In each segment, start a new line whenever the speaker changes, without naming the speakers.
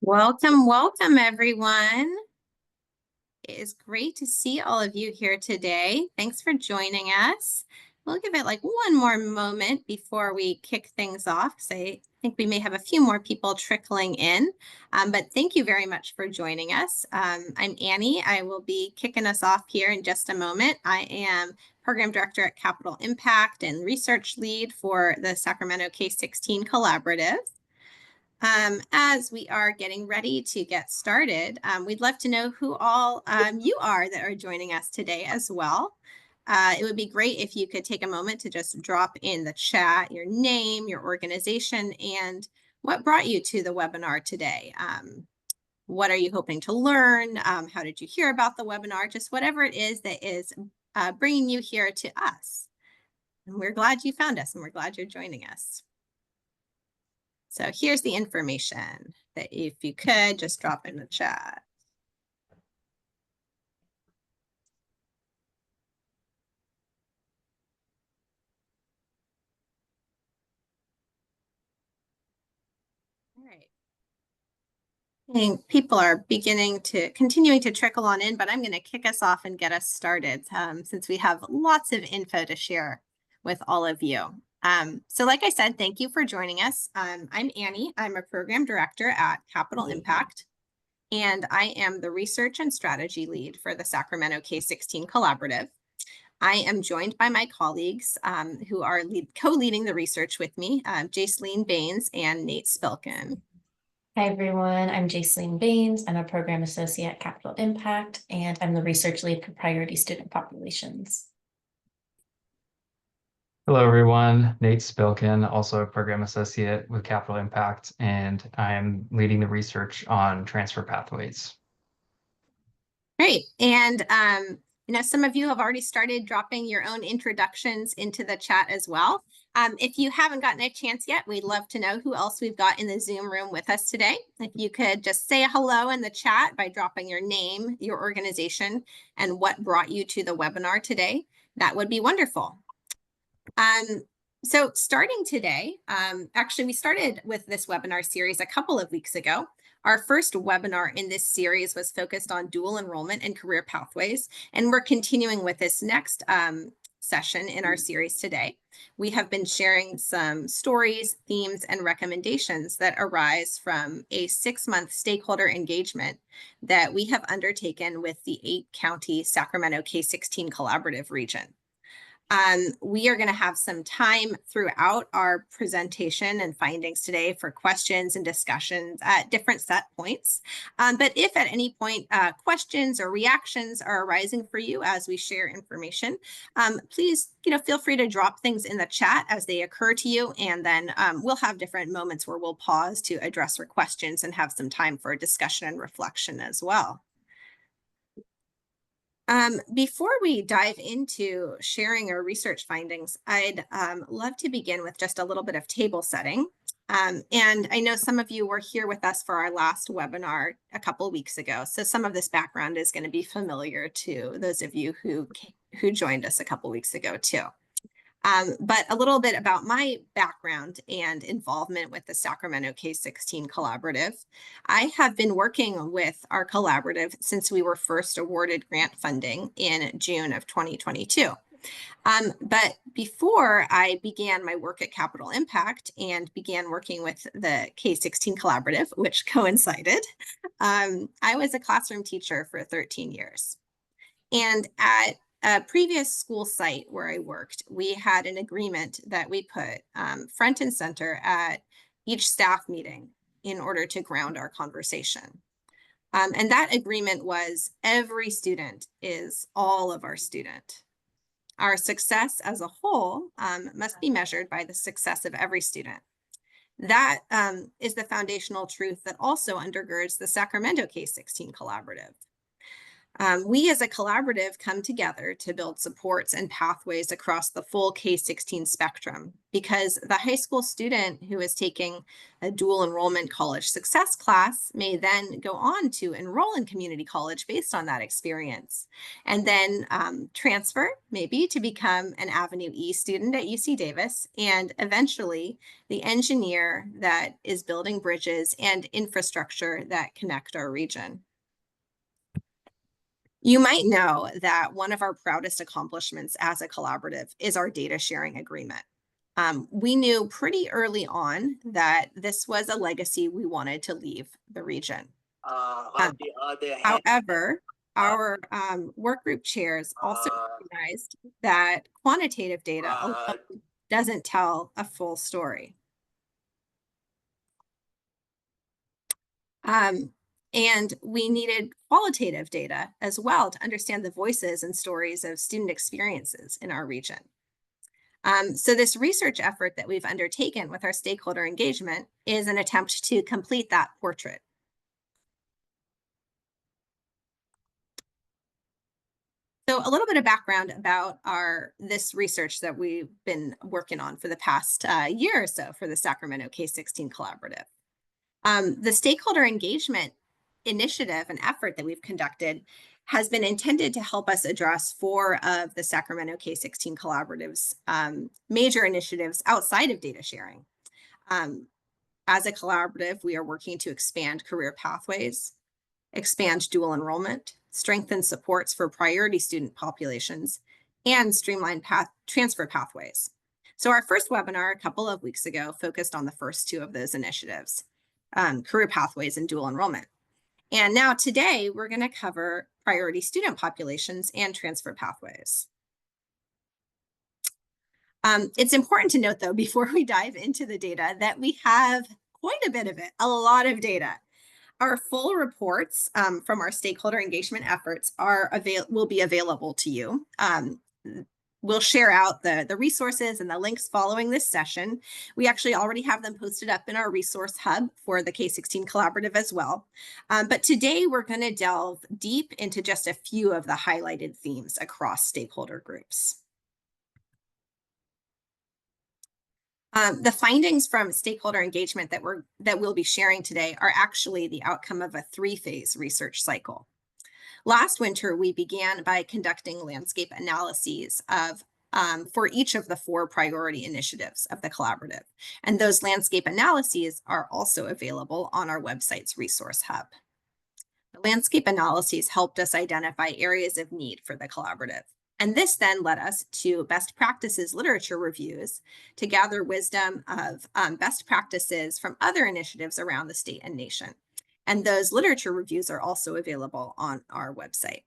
Welcome, welcome, everyone. It is great to see all of you here today. Thanks for joining us. We'll give it like one more moment before we kick things off, because I think we may have a few more people trickling in. But thank you very much for joining us. I'm Annie. I will be kicking us off here in just a moment. I am Program Director at Capital Impact and Research Lead for the Sacramento K-16 Collaborative. As we are getting ready to get started, we'd love to know who all you are that are joining us today as well. It would be great if you could take a moment to just drop in the chat your name, your organization, and what brought you to the webinar today. What are you hoping to learn? How did you hear about the webinar? Just whatever it is that is bringing you here to us. And we're glad you found us, and we're glad you're joining us. So here's the information that if you could just drop in the chat. All right. And people are continuing to trickle on in, but I'm going to kick us off and get us started since we have lots of info to share with all of you. So like I said, thank you for joining us. I'm Annie. I'm a program director at Capital Impact, and I am the research and strategy lead for the Sacramento K-16 Collaborative. I am joined by my colleagues who are co-leading the research with me, Jaceline Baines and Nate Spilkin.
Hi, everyone. I'm Jaceline Baines. I'm a program associate at Capital Impact, and I'm the research lead for priority student populations.
Hello, everyone. Nate Spilkin, also a program associate with Capital Impact, and I'm leading the research on transfer pathways.
Great. And some of you have already started dropping your own introductions into the chat as well. If you haven't gotten a chance yet, we'd love to know who else we've got in the Zoom room with us today. If you could just say hello in the chat by dropping your name, your organization, and what brought you to the webinar today, that would be wonderful. So starting today, actually we started with this webinar series a couple of weeks ago. Our first webinar in this series was focused on dual enrollment and career pathways, and we're continuing with this next session in our series today. We have been sharing some stories, themes, and recommendations that arise from a 6-month stakeholder engagement that we have undertaken with the 8-county Sacramento K-16 Collaborative region. We are going to have some time throughout our presentation and findings today for questions and discussions at different set points. But if at any point questions or reactions are arising for you as we share information, please feel free to drop things in the chat as they occur to you, and then we'll have different moments where we'll pause to address your questions and have some time for discussion and reflection as well. Before we dive into sharing our research findings, I'd love to begin with just a little bit of table setting. And I know some of you were here with us for our last webinar a couple of weeks ago, so some of this background is going to be familiar to those of you who joined us a couple of weeks ago too. But a little bit about my background and involvement with the Sacramento K-16 Collaborative. I have been working with our collaborative since we were first awarded grant funding in June of 2022. But before I began my work at Capital Impact and began working with the K-16 Collaborative, which coincided, I was a classroom teacher for 13 years. And at a previous school site where I worked, we had an agreement that we put front and center at each staff meeting in order to ground our conversation. And that agreement was every student is all of our student. Our success as a whole must be measured by the success of every student. That is the foundational truth that also undergirds the Sacramento K-16 Collaborative. We as a collaborative come together to build supports and pathways across the full K-16 spectrum, because the high school student who is taking a dual enrollment college success class may then go on to enroll in community college based on that experience, and then transfer maybe to become an Avenue E student at UC Davis, and eventually the engineer that is building bridges and infrastructure that connect our region. You might know that one of our proudest accomplishments as a collaborative is our data sharing agreement. We knew pretty early on that this was a legacy we wanted to leave the region. However, our work group chairs also recognized that quantitative data alone doesn't tell a full story. And we needed qualitative data as well to understand the voices and stories of student experiences in our region. So this research effort that we've undertaken with our stakeholder engagement is an attempt to complete that portrait. So a little bit of background about this research that we've been working on for the past year or so for the Sacramento K-16 Collaborative. The stakeholder engagement initiative and effort that we've conducted has been intended to help us address 4 of the Sacramento K-16 Collaborative's major initiatives outside of data sharing. As a collaborative, we are working to expand career pathways, expand dual enrollment, strengthen supports for priority student populations, and streamline transfer pathways. So our first webinar a couple of weeks ago focused on the first 2 of those initiatives, career pathways and dual enrollment. And now today, we're going to cover priority student populations and transfer pathways. It's important to note, though, before we dive into the data, that we have quite a bit of it, a lot of data. Our full reports from our stakeholder engagement efforts will be available to you. We'll share out the resources and the links following this session. We actually already have them posted up in our resource hub for the K-16 Collaborative as well. But today we're going to delve deep into just a few of the highlighted themes across stakeholder groups. The findings from stakeholder engagement that we'll be sharing today are actually the outcome of a 3-phase research cycle. Last winter, we began by conducting landscape analyses for each of the 4 priority initiatives of the collaborative. And those landscape analyses are also available on our website's resource hub. The landscape analyses helped us identify areas of need for the collaborative. And this then led us to best practices literature reviews to gather wisdom of best practices from other initiatives around the state and nation. And those literature reviews are also available on our website.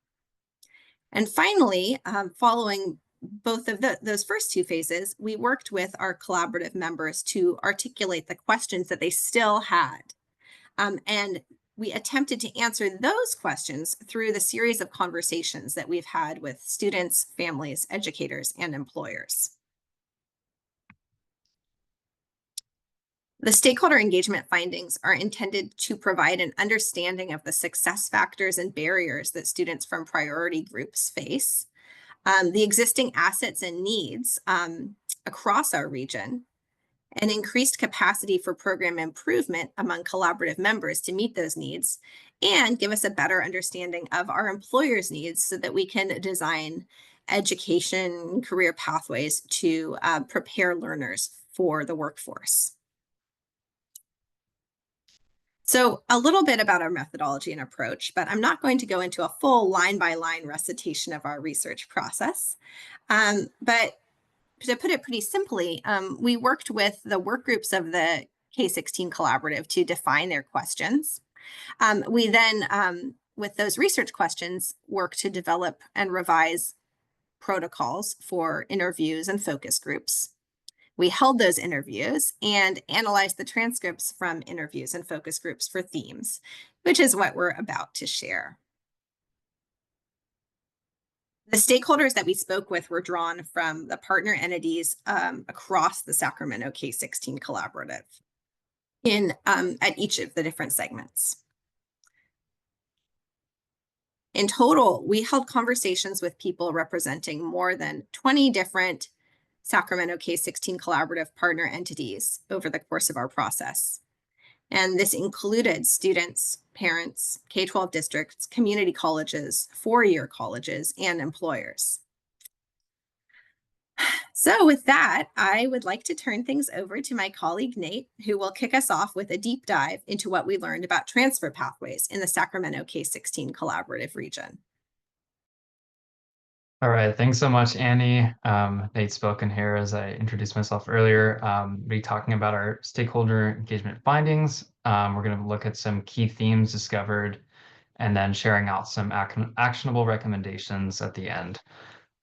And finally, following both of those first 2 phases, we worked with our collaborative members to articulate the questions that they still had. And we attempted to answer those questions through the series of conversations that we've had with students, families, educators, and employers. The stakeholder engagement findings are intended to provide an understanding of the success factors and barriers that students from priority groups face, the existing assets and needs across our region, an increased capacity for program improvement among collaborative members to meet those needs, and give us a better understanding of our employers' needs so that we can design education career pathways to prepare learners for the workforce. So a little bit about our methodology and approach, but I'm not going to go into a full line-by-line recitation of our research process. But to put it pretty simply, we worked with the work groups of the K-16 Collaborative to define their questions. We then, with those research questions, worked to develop and revise protocols for interviews and focus groups. We held those interviews and analyzed the transcripts from interviews and focus groups for themes, which is what we're about to share. The stakeholders that we spoke with were drawn from the partner entities across the Sacramento K-16 Collaborative at each of the different segments. In total, we held conversations with people representing more than 20 different Sacramento K-16 Collaborative partner entities over the course of our process. And this included students, parents, K-12 districts, community colleges, four-year colleges, and employers. So with that, I would like to turn things over to my colleague, Nate, who will kick us off with a deep dive into what we learned about transfer pathways in the Sacramento K-16 Collaborative region.
All right, thanks so much, Annie. Nate Spilkin here, as I introduced myself earlier. Be talking about our stakeholder engagement findings. We're going to look at some key themes discovered and then sharing out some actionable recommendations at the end.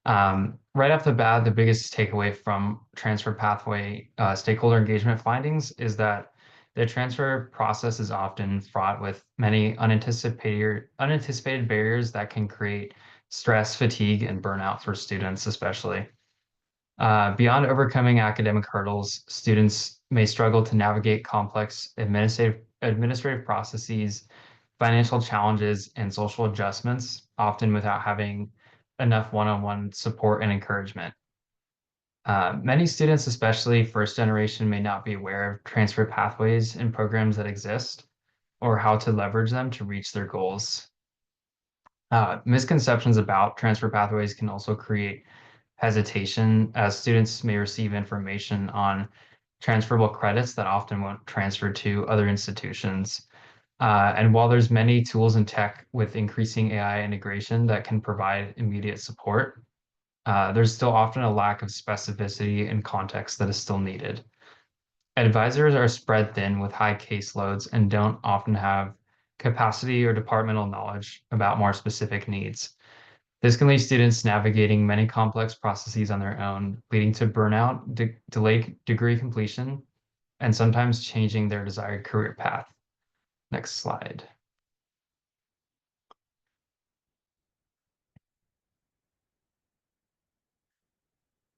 Right off the bat, the biggest takeaway from transfer pathway stakeholder engagement findings is that the transfer process is often fraught with many unanticipated barriers that can create stress, fatigue, and burnout for students, especially. Beyond overcoming academic hurdles, students may struggle to navigate complex administrative processes, financial challenges, and social adjustments, often without having enough one-on-one support and encouragement. Many students, especially first generation, may not be aware of transfer pathways and programs that exist or how to leverage them to reach their goals. Misconceptions about transfer pathways can also create hesitation, as students may receive information on transferable credits that often won't transfer to other institutions. And while there's many tools and tech with increasing AI integration that can provide immediate support, there's still often a lack of specificity and context that is still needed. Advisors are spread thin with high caseloads and don't often have capacity or departmental knowledge about more specific needs. This can leave students navigating many complex processes on their own, leading to burnout, delayed degree completion, and sometimes changing their desired career path. Next slide.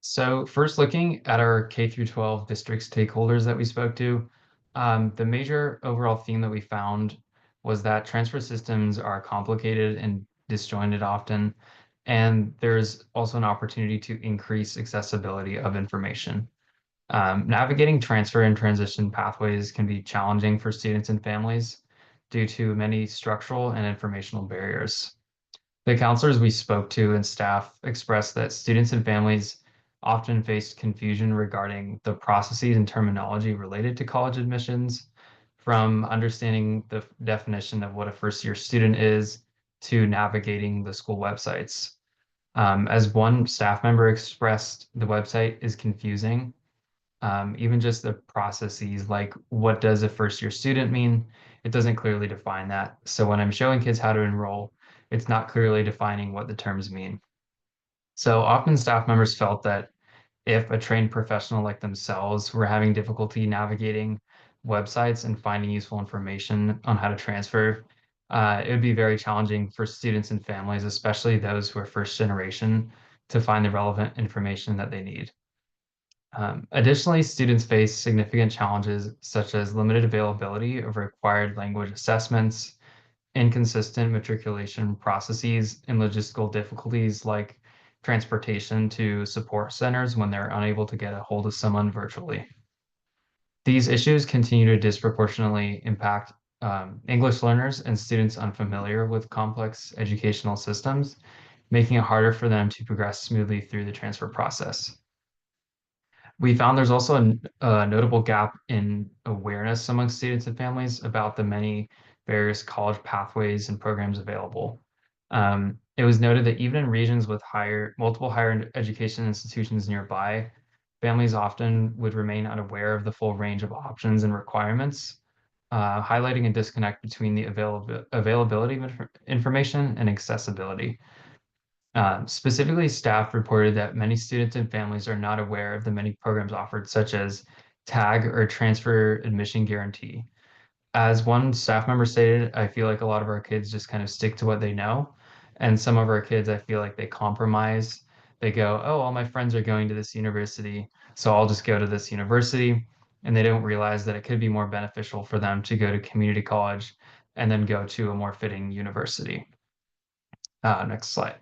So first, looking at our K through 12 district stakeholders that we spoke to, the major overall theme that we found was that transfer systems are complicated and disjointed often, and there's also an opportunity to increase accessibility of information. Navigating transfer and transition pathways can be challenging for students and families due to many structural and informational barriers. The counselors we spoke to and staff expressed that students and families often faced confusion regarding the processes and terminology related to college admissions, from understanding the definition of what a first-year student is to navigating the school websites. As one staff member expressed, the website is confusing. Even just the processes, like what does a first-year student mean? It doesn't clearly define that. So when I'm showing kids how to enroll, it's not clearly defining what the terms mean. So often staff members felt that if a trained professional like themselves were having difficulty navigating websites and finding useful information on how to transfer, it would be very challenging for students and families, especially those who are first generation, to find the relevant information that they need. Additionally, students face significant challenges such as limited availability of required language assessments, inconsistent matriculation processes, and logistical difficulties like transportation to support centers when they're unable to get a hold of someone virtually. These issues continue to disproportionately impact English learners and students unfamiliar with complex educational systems, making it harder for them to progress smoothly through the transfer process. We found there's also a notable gap in awareness among students and families about the many various college pathways and programs available. It was noted that even in regions with multiple higher education institutions nearby, families often would remain unaware of the full range of options and requirements, highlighting a disconnect between the availability of information and accessibility. Specifically, staff reported that many students and families are not aware of the many programs offered, such as TAG or Transfer Admission Guarantee. As one staff member stated, I feel like a lot of our kids just kind of stick to what they know. And some of our kids, I feel like they compromise. They go, oh, all my friends are going to this university, so I'll just go to this university. And they don't realize that it could be more beneficial for them to go to community college and then go to a more fitting university. Next slide.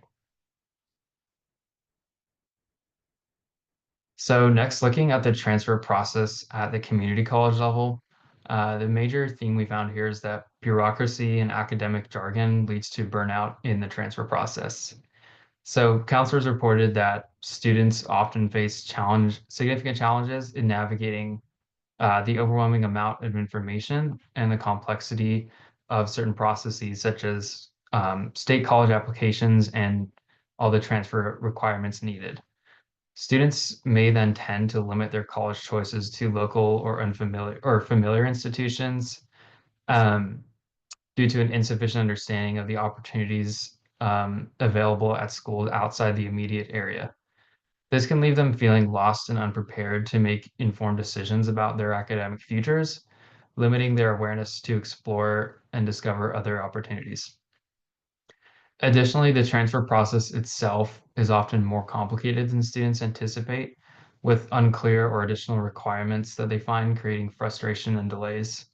So next, looking at the transfer process at the community college level, the major theme we found here is that bureaucracy and academic jargon leads to burnout in the transfer process. So counselors reported that students often face significant challenges in navigating the overwhelming amount of information and the complexity of certain processes, such as state college applications and all the transfer requirements needed. Students may then tend to limit their college choices to local or familiar institutions um, due to an insufficient understanding of the opportunities available at schools outside the immediate area. This can leave them feeling lost and unprepared to make informed decisions about their academic futures, limiting their awareness to explore and discover other opportunities. Additionally, the transfer process itself is often more complicated than students anticipate, with unclear or additional requirements that they find creating frustration and delays.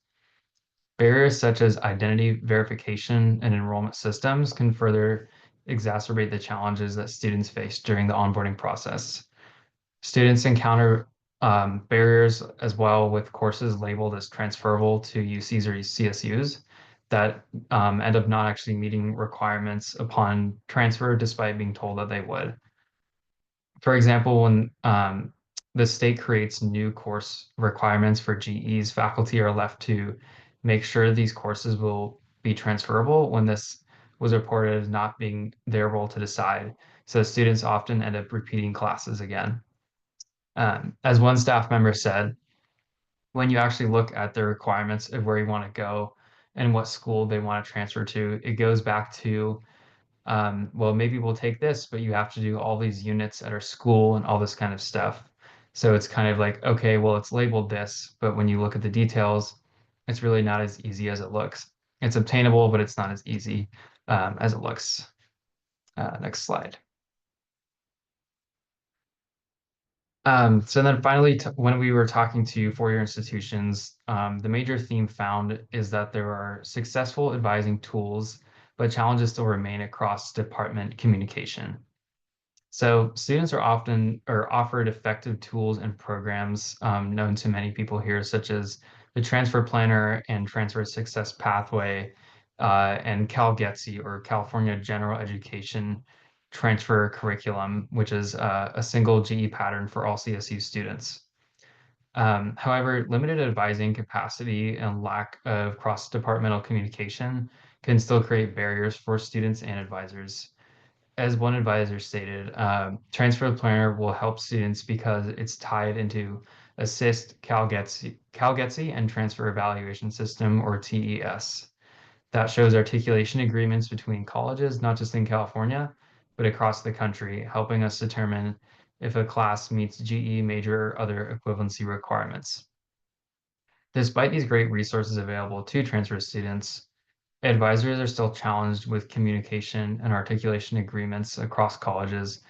Barriers such as identity verification and enrollment systems can further exacerbate the challenges that students face during the onboarding process. Students encounter barriers as well with courses labeled as transferable to UCs or CSUs that end up not actually meeting requirements upon transfer despite being told that they would. For example, when the state creates new course requirements for GEs, faculty are left to make sure these courses will be transferable when this was reported as not being their role to decide. So students often end up repeating classes again. As one staff member said, when you actually look at the requirements of where you want to go and what school they want to transfer to, it goes back to, well, maybe we'll take this, but you have to do all these units at our school and all this kind of stuff. So it's kind of like, okay, well, it's labeled this, but when you look at the details, it's really not as easy as it looks. It's obtainable, but it's not as easy as it looks. Next slide. So then finally, when we were talking to four-year institutions, the major theme found is that there are successful advising tools, but challenges still remain across department communication. So students are offered effective tools and programs known to many people here, such as the Transfer Planner and Transfer Success Pathway, and CalGETC, or California General Education Transfer Curriculum, which is a single GE pattern for all CSU students. However, limited advising capacity and lack of cross-departmental communication can still create barriers for students and advisors. As one advisor stated, Transfer Planner will help students because it's tied into Assist, CalGETC, and Transfer Evaluation System, or TES. That shows articulation agreements between colleges, not just in California, but across the country, helping us determine if a class meets GE major or other equivalency requirements. Despite these great resources available to transfer students, advisors are still challenged with communication and articulation agreements across colleges,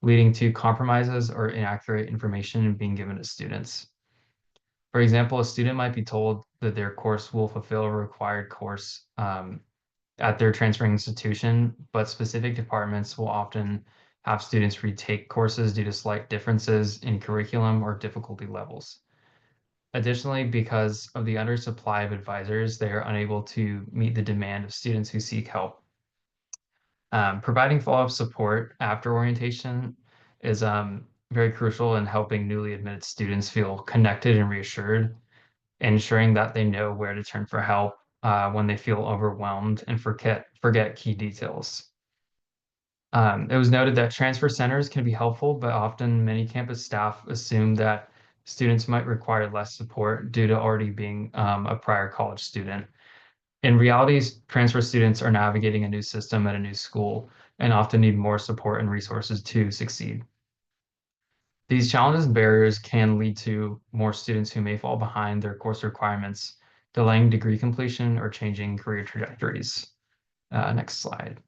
leading to compromises or inaccurate information being given to students. For example, a student might be told that their course will fulfill a required course at their transferring institution, but specific departments will often have students retake courses due to slight differences in curriculum or difficulty levels. Additionally, because of the undersupply of advisors, they are unable to meet the demand of students who seek help. Providing follow-up support after orientation is very crucial in helping newly admitted students feel connected and reassured, ensuring that they know where to turn for help when they feel overwhelmed and forget key details. It was noted that transfer centers can be helpful, but often many campus staff assume that students might require less support due to already being a prior college student. In reality, transfer students are navigating a new system at a new school and often need more support and resources to succeed. These challenges and barriers can lead to more students who may fall behind their course requirements, delaying degree completion or changing career trajectories. Next slide.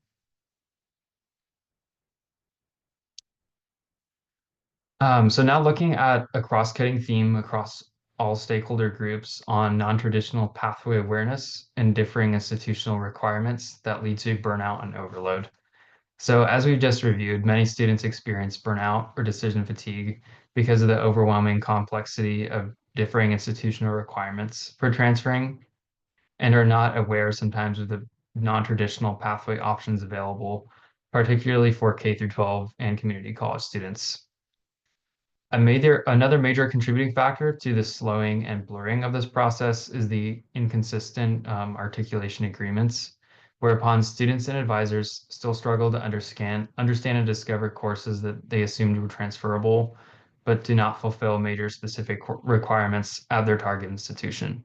So now looking at a cross-cutting theme across all stakeholder groups on non-traditional pathway awareness and differing institutional requirements that lead to burnout and overload. So as we've just reviewed, many students experience burnout or decision fatigue because of the overwhelming complexity of differing institutional requirements for transferring and are not aware sometimes of the non-traditional pathway options available, particularly for K through 12 and community college students. Another major contributing factor to the slowing and blurring of this process is the inconsistent articulation agreements, whereupon students and advisors still struggle to understand and discover courses that they assumed were transferable, but do not fulfill major specific requirements at their target institution.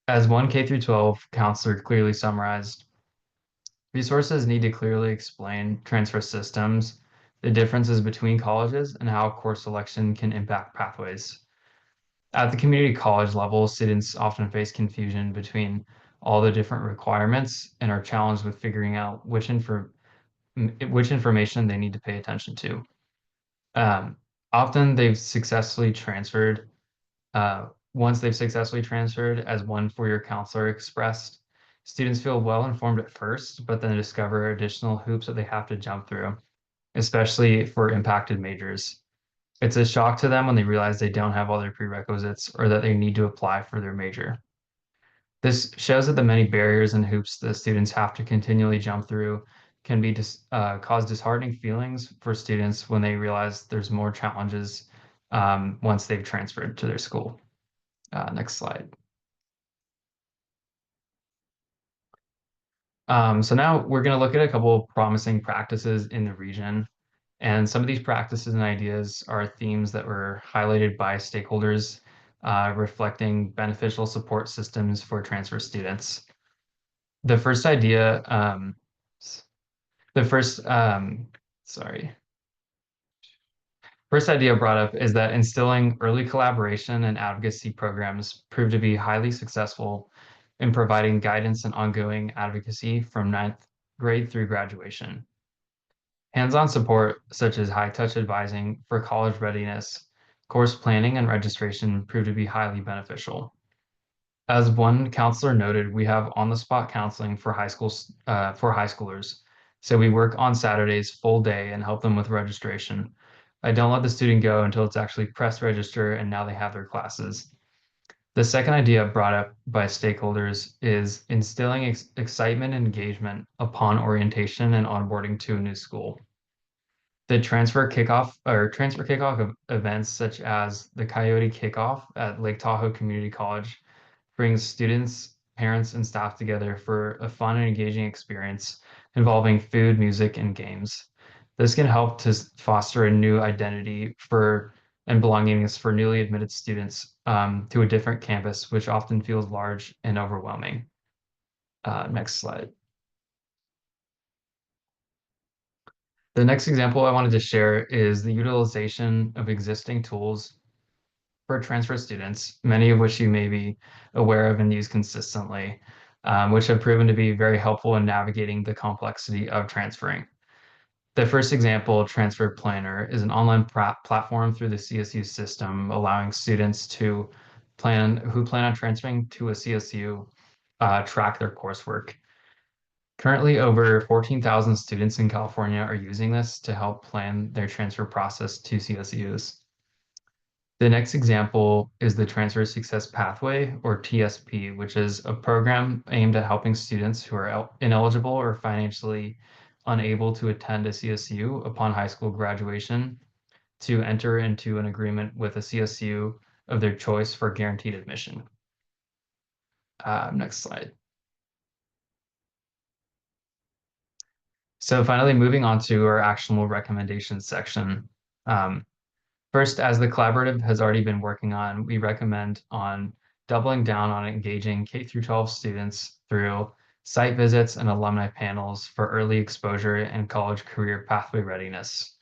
As one K through 12 counselor clearly summarized, resources need to clearly explain transfer systems, the differences between colleges, and how course selection can impact pathways. At the community college level, students often face confusion between all the different requirements and are challenged with figuring out which information they need to pay attention to. Often they've successfully transferred once they've successfully transferred, as one four-year counselor expressed, students feel well informed at first, but then discover additional hoops that they have to jump through, especially for impacted majors. It's a shock to them when they realize they don't have all their prerequisites or that they need to apply for their major. This shows that the many barriers and hoops that students have to continually jump through can cause disheartening feelings for students when they realize there's more challenges once they've transferred to their school. Next slide. So now we're going to look at a couple of promising practices in the region. And some of these practices and ideas are themes that were highlighted by stakeholders, reflecting beneficial support systems for transfer students. The first idea, sorry. First idea brought up is that instilling early collaboration and advocacy programs proved to be highly successful in providing guidance and ongoing advocacy from 9th grade through graduation. Hands-on support, such as high-touch advising for college readiness, course planning, and registration proved to be highly beneficial. As one counselor noted, we have on-the-spot counseling for high schoolers. So we work on Saturdays full day and help them with registration. I don't let the student go until it's actually press register and now they have their classes. The second idea brought up by stakeholders is instilling excitement and engagement upon orientation and onboarding to a new school. The transfer kickoff events such as the Coyote Kickoff at Lake Tahoe Community College brings students, parents, and staff together for a fun and engaging experience involving food, music, and games. This can help to foster a new identity and belongingness for newly admitted students to a different campus, which often feels large and overwhelming. Next slide. The next example I wanted to share is the utilization of existing tools for transfer students, many of which you may be aware of and use consistently, which have proven to be very helpful in navigating the complexity of transferring. The first example, Transfer Planner, is an online platform through the CSU system, allowing students who plan on transferring to a CSU track their coursework. Currently, over 14,000 students in California are using this to help plan their transfer process to CSUs. The next example is the Transfer Success Pathway, or TSP, which is a program aimed at helping students who are ineligible or financially unable to attend a CSU upon high school graduation to enter into an agreement with a CSU of their choice for guaranteed admission. Next slide. So finally, moving on to our actionable recommendations section. First, as the collaborative has already been working on, we recommend on doubling down on engaging K-12 students through site visits and alumni panels for early exposure and college career pathway readiness.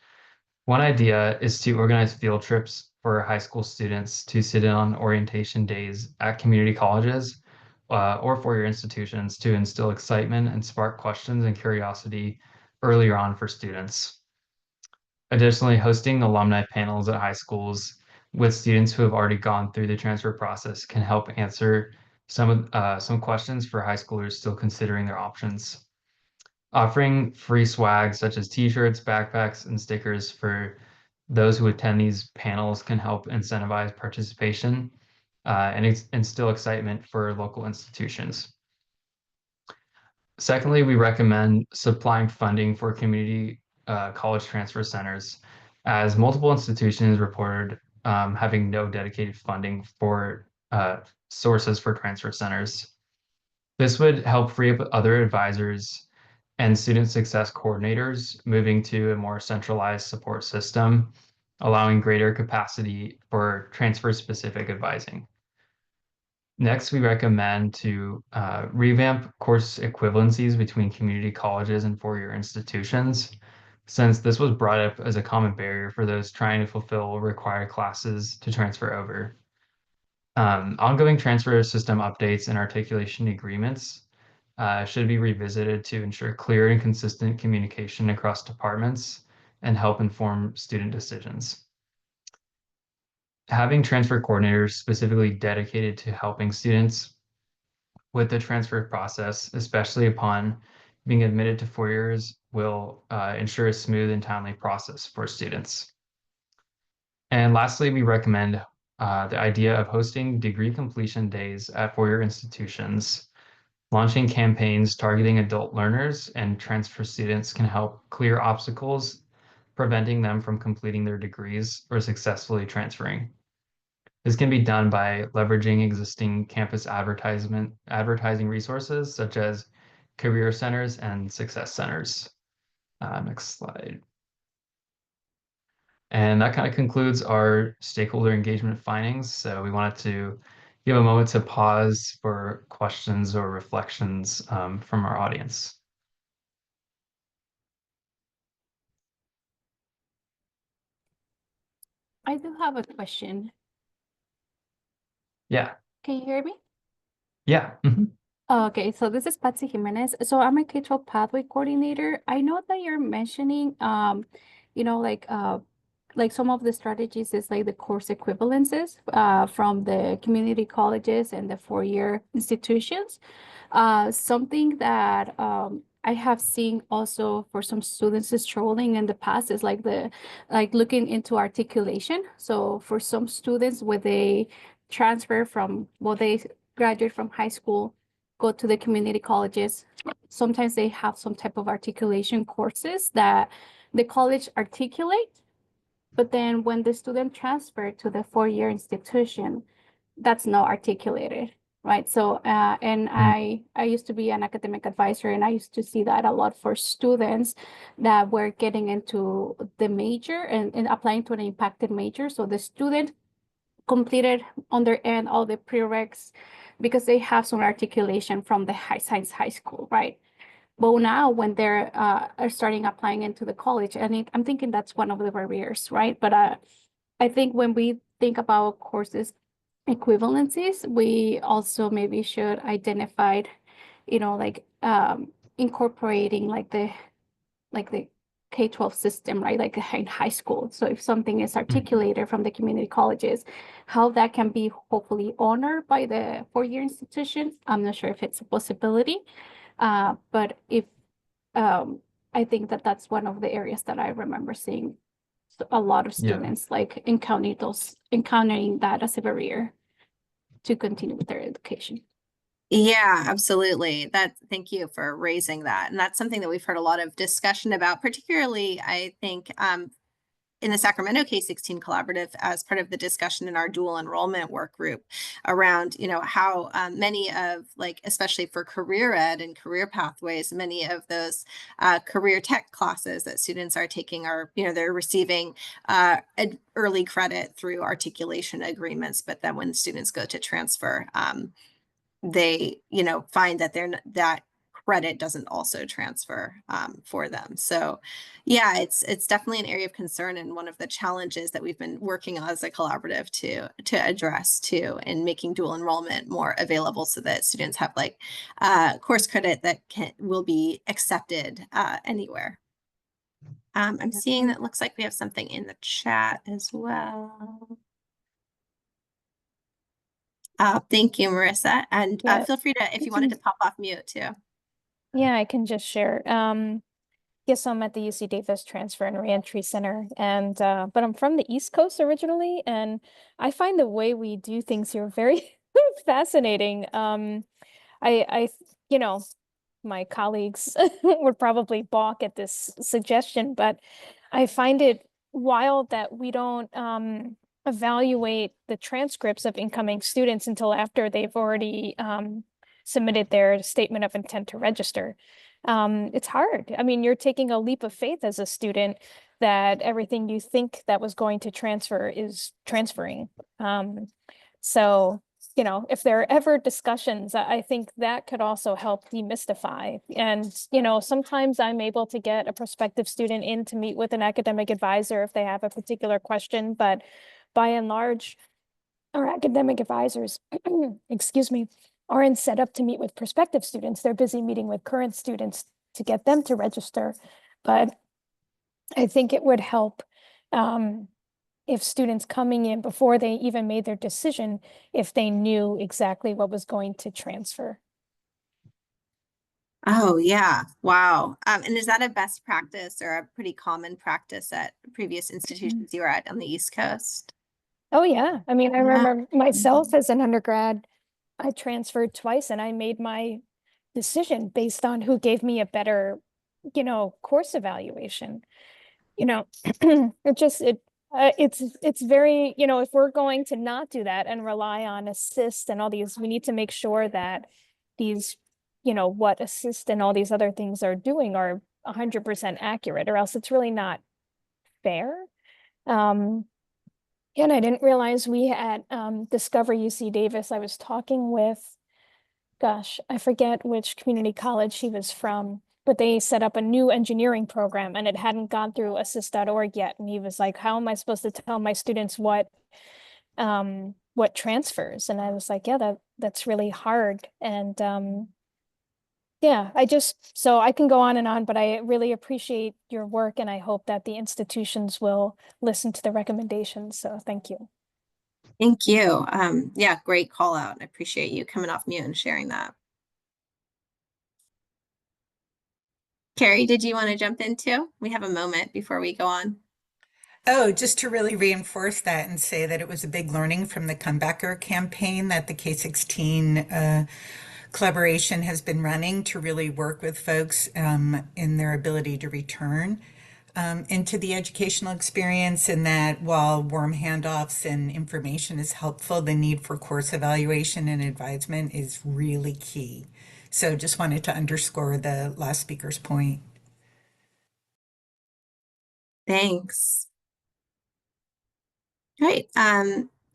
One idea is to organize field trips for high school students to sit in on orientation days at community colleges or for your institutions to instill excitement and spark questions and curiosity earlier on for students. Additionally, hosting alumni panels at high schools with students who have already gone through the transfer process can help answer some questions for high schoolers still considering their options. Offering free swag such as t-shirts, backpacks, and stickers for those who attend these panels can help incentivize participation and instill excitement for local institutions. Secondly, we recommend supplying funding for community college transfer centers, as multiple institutions reported having no dedicated funding for sources for transfer centers. This would help free up other advisors and student success coordinators, moving to a more centralized support system, allowing greater capacity for transfer-specific advising. Next, we recommend to revamp course equivalencies between community colleges and four-year institutions, since this was brought up as a common barrier for those trying to fulfill required classes to transfer over. Ongoing transfer system updates and articulation agreements should be revisited to ensure clear and consistent communication across departments and help inform student decisions. Having transfer coordinators specifically dedicated to helping students with the transfer process, especially upon being admitted to 4 years, will ensure a smooth and timely process for students. And lastly, we recommend the idea of hosting degree completion days at four-year institutions. Launching campaigns targeting adult learners and transfer students can help clear obstacles, preventing them from completing their degrees or successfully transferring. This can be done by leveraging existing campus advertising resources such as career centers and success centers. Next slide. And that kind of concludes our stakeholder engagement findings. So we wanted to give a moment to pause for questions or reflections from our audience.
I do have a question.
Yeah.
Can you hear me?
Yeah.
Oh, okay, so this is Patsy Jimenez. So I'm a K-12 pathway coordinator. I know that you're mentioning, you know, like some of the strategies is like the course equivalences from the community colleges and the four-year institutions. Something that I have seen also for some students is struggling in the past is like looking into articulation. So for some students, where they transfer from, well, they graduate from high school, go to the community colleges, sometimes they have some type of articulation courses that the college articulate, but then when the student transfer to the four-year institution, that's not articulated, right? So, and I used to be an academic advisor, and I used to see that a lot for students that were getting into the major and applying to an impacted major. So the student completed on their end all the prereqs because they have some articulation from the science high school, right? But now when they're are starting applying into the college, and I'm thinking that's one of the barriers, right? But I think when we think about courses equivalencies, we also maybe should identify, you know, like incorporating like the K-12 system, right? Like in high school. So if something is articulated from the community colleges, how that can be hopefully honored by the four-year institution. I'm not sure if it's a possibility, but if I think that that's one of the areas that I remember seeing a lot of students like encountering that as a barrier to continue with their education.
Yeah, absolutely. Thank you for raising that. And that's something that we've heard a lot of discussion about, particularly, I think, in the Sacramento K-16 Collaborative as part of the discussion in our dual enrollment work group around, you know, how many of, like, especially for career ed and career pathways, many of those career tech classes that students are taking are, you know, they're receiving early credit through articulation agreements, but then when students go to transfer, they, you know, find that that credit doesn't also transfer for them. So yeah, it's definitely an area of concern, and one of the challenges that we've been working on as a collaborative to address too, in making dual enrollment more available so that students have like course credit that will be accepted anywhere. I'm seeing that looks like we have something in the chat as well. Thank you, Marissa. And
Yeah.
feel free to, if you wanted to pop off mute too.
Yeah, I can just share. Yes, I'm at the UC Davis Transfer and Reentry Center, and but I'm from the East Coast originally, and I find the way we do things here very fascinating. I, you know, my colleagues would probably balk at this suggestion, but I find it wild that we don't evaluate the transcripts of incoming students until after they've already submitted their statement of intent to register. It's hard. I mean, you're taking a leap of faith as a student that everything you think that was going to transfer is transferring. So if there are ever discussions, I think that could also help demystify. And, sometimes I'm able to get a prospective student in to meet with an academic advisor if they have a particular question, but by and large, our academic advisors, excuse me, aren't set up to meet with prospective students. They're busy meeting with current students to get them to register. But I think it would help if students coming in before they even made their decision, if they knew exactly what was going to transfer.
Oh, yeah. Wow. And is that a best practice or a pretty common practice at previous institutions you were at on the East Coast?
Oh, yeah. I mean, I
Yeah.
remember myself as an undergrad, I transferred twice and I made my decision based on who gave me a better, course evaluation. It's very, if we're going to not do that and rely on assist and all these, we need to make sure that these, what assist and all these other things are doing are 100% accurate, or else it's really not fair. And I didn't realize we at Discover UC Davis, I was talking with, gosh, I forget which community college he was from, but they set up a new engineering program and it hadn't gone through assist.org yet. And he was like, how am I supposed to tell my students what transfers? And I was like, yeah, that's really hard. And yeah, so I can go on and on, but I really appreciate your work and I hope that the institutions will listen to the recommendations. So thank you.
Thank you. Yeah, great call out. I appreciate you coming off mute and sharing that. Carrie, did you want to jump in too? We have a moment before we go on.
Oh, just to really reinforce that and say that it was a big learning from the Comebacker campaign that the K-16 collaboration has been running to really work with folks in their ability to return into the educational experience, and that while warm handoffs and information is helpful, the need for course evaluation and advisement is really key. So just wanted to underscore the last speaker's point.
Thanks. Great.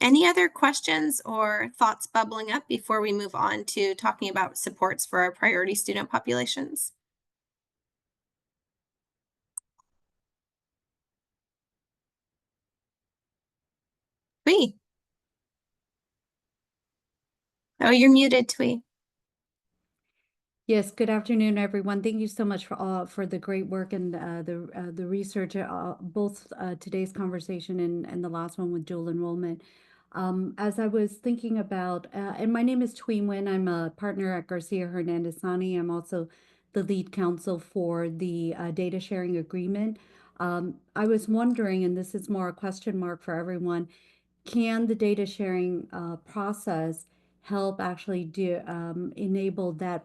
Any other questions or thoughts bubbling up before we move on to talking about supports for our priority student populations? Twee. Oh, you're muted, Twee.
Yes, good afternoon, everyone. Thank you so much for the great work and the research, both today's conversation and the last one with dual enrollment. As I was thinking about, and my name is Twee Nguyen. I'm a partner at Garcia Hernandez Sani. I'm also the lead counsel for the data sharing agreement. I was wondering, and this is more a question mark for everyone, can the data sharing process help actually enable that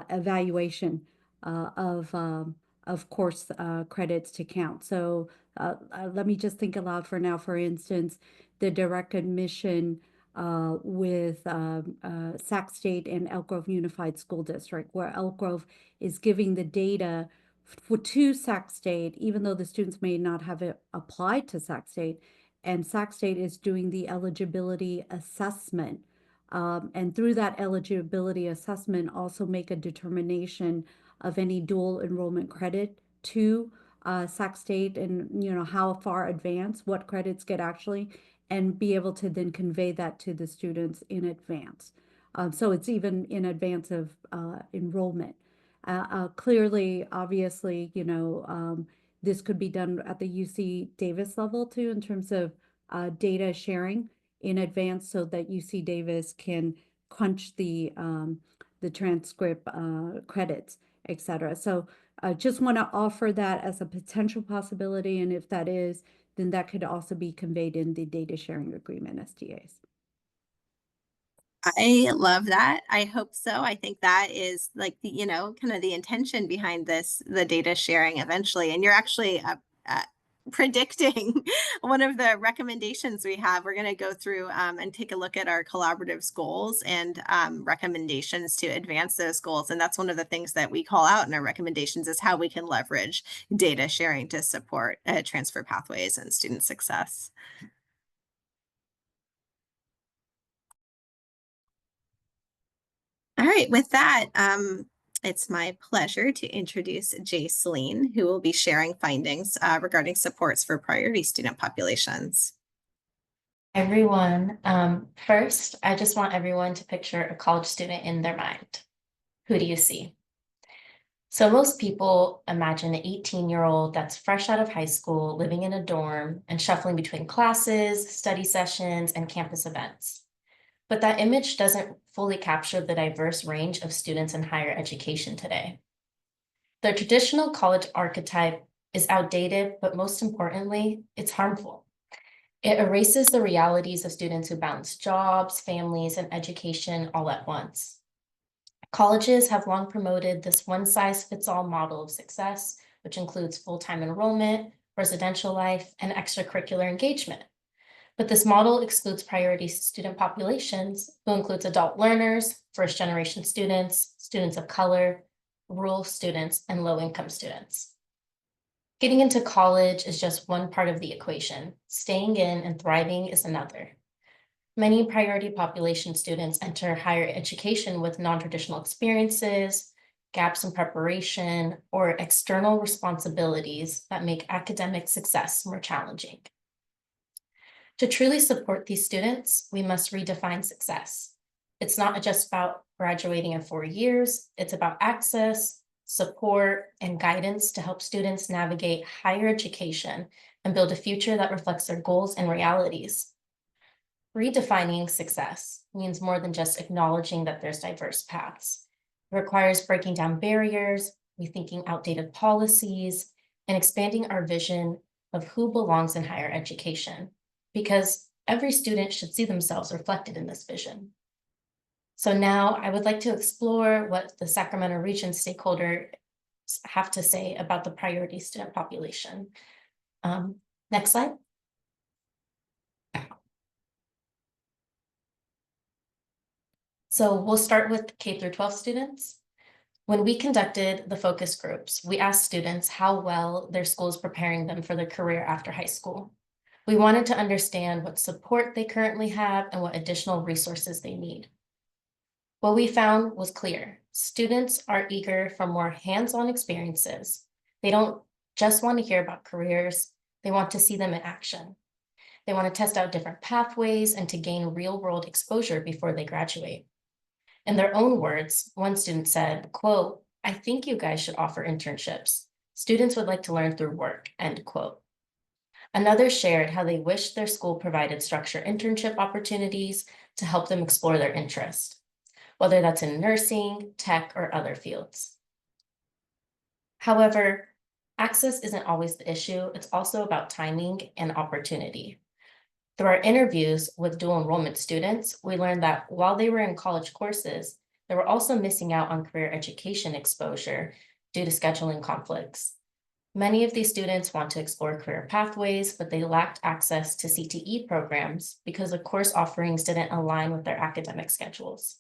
evaluation of course credits to count? So let me just think aloud for now. For instance, the direct admission with Sac State and Elk Grove Unified School District, where Elk Grove is giving the data to Sac State, even though the students may not have applied to Sac State, and Sac State is doing the eligibility assessment. And through that eligibility assessment, also make a determination of any dual enrollment credit to Sac State, and how far advanced, what credits get actually, and be able to then convey that to the students in advance. So it's even in advance of enrollment. Clearly, obviously, this could be done at the UC Davis level too, in terms of data sharing in advance, so that UC Davis can crunch the the transcript credits, etc. So I just want to offer that as a potential possibility, and if that is, then that could also be conveyed in the data sharing agreement STAs.
I love that. I hope so. I think that is like the, kind of the intention behind this, the data sharing eventually. And you're actually predicting one of the recommendations we have. We're going to go through and take a look at our collaborative's goals and recommendations to advance those goals. And that's one of the things that we call out in our recommendations is how we can leverage data sharing to support transfer pathways and student success. All right, with that, it's my pleasure to introduce Jaceline, who will be sharing findings regarding supports for priority student populations.
Everyone, first, I just want everyone to picture a college student in their mind. Who do you see? So most people imagine an 18-year-old that's fresh out of high school, living in a dorm and shuffling between classes, study sessions, and campus events. But that image doesn't fully capture the diverse range of students in higher education today. The traditional college archetype is outdated, but most importantly, it's harmful. It erases the realities of students who balance jobs, families, and education all at once. Colleges have long promoted this one-size-fits-all model of success, which includes full-time enrollment, residential life, and extracurricular engagement. But this model excludes priority student populations, who includes adult learners, first-generation students, students of color, rural students, and low-income students. Getting into college is just one part of the equation. Staying in and thriving is another. Many priority population students enter higher education with non-traditional experiences, gaps in preparation, or external responsibilities that make academic success more challenging. To truly support these students, we must redefine success. It's not just about graduating in 4 years, it's about access, support, and guidance to help students navigate higher education and build a future that reflects their goals and realities. Redefining success means more than just acknowledging that there's diverse paths. It requires breaking down barriers, rethinking outdated policies, and expanding our vision of who belongs in higher education, because every student should see themselves reflected in this vision. So now I would like to explore what the Sacramento region stakeholders have to say about the priority student population. Next slide. So we'll start with K-12 students. When we conducted the focus groups, we asked students how well their school is preparing them for their career after high school. We wanted to understand what support they currently have and what additional resources they need. What we found was clear. Students are eager for more hands-on experiences. They don't just want to hear about careers, they want to see them in action. They want to test out different pathways and to gain real-world exposure before they graduate. In their own words, one student said, quote, "I think you guys should offer internships. Students would like to learn through work," end quote. Another shared how they wished their school provided structured internship opportunities to help them explore their interest, whether that's in nursing, tech, or other fields. However, access isn't always the issue. It's also about timing and opportunity. Through our interviews with dual enrollment students, we learned that while they were in college courses, they were also missing out on career education exposure due to scheduling conflicts. Many of these students want to explore career pathways, but they lacked access to CTE programs because the course offerings didn't align with their academic schedules.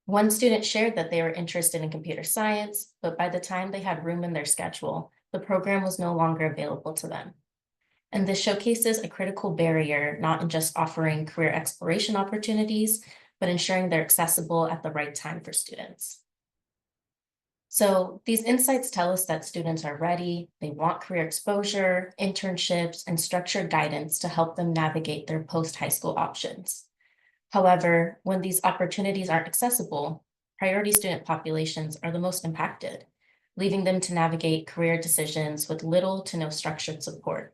One student shared that they were interested in computer science, but by the time they had room in their schedule, the program was no longer available to them. And this showcases a critical barrier, not in just offering career exploration opportunities, but ensuring they're accessible at the right time for students. So these insights tell us that students are ready, they want career exposure, internships, and structured guidance to help them navigate their post-high school options. However, when these opportunities aren't accessible, priority student populations are the most impacted, leaving them to navigate career decisions with little to no structured support.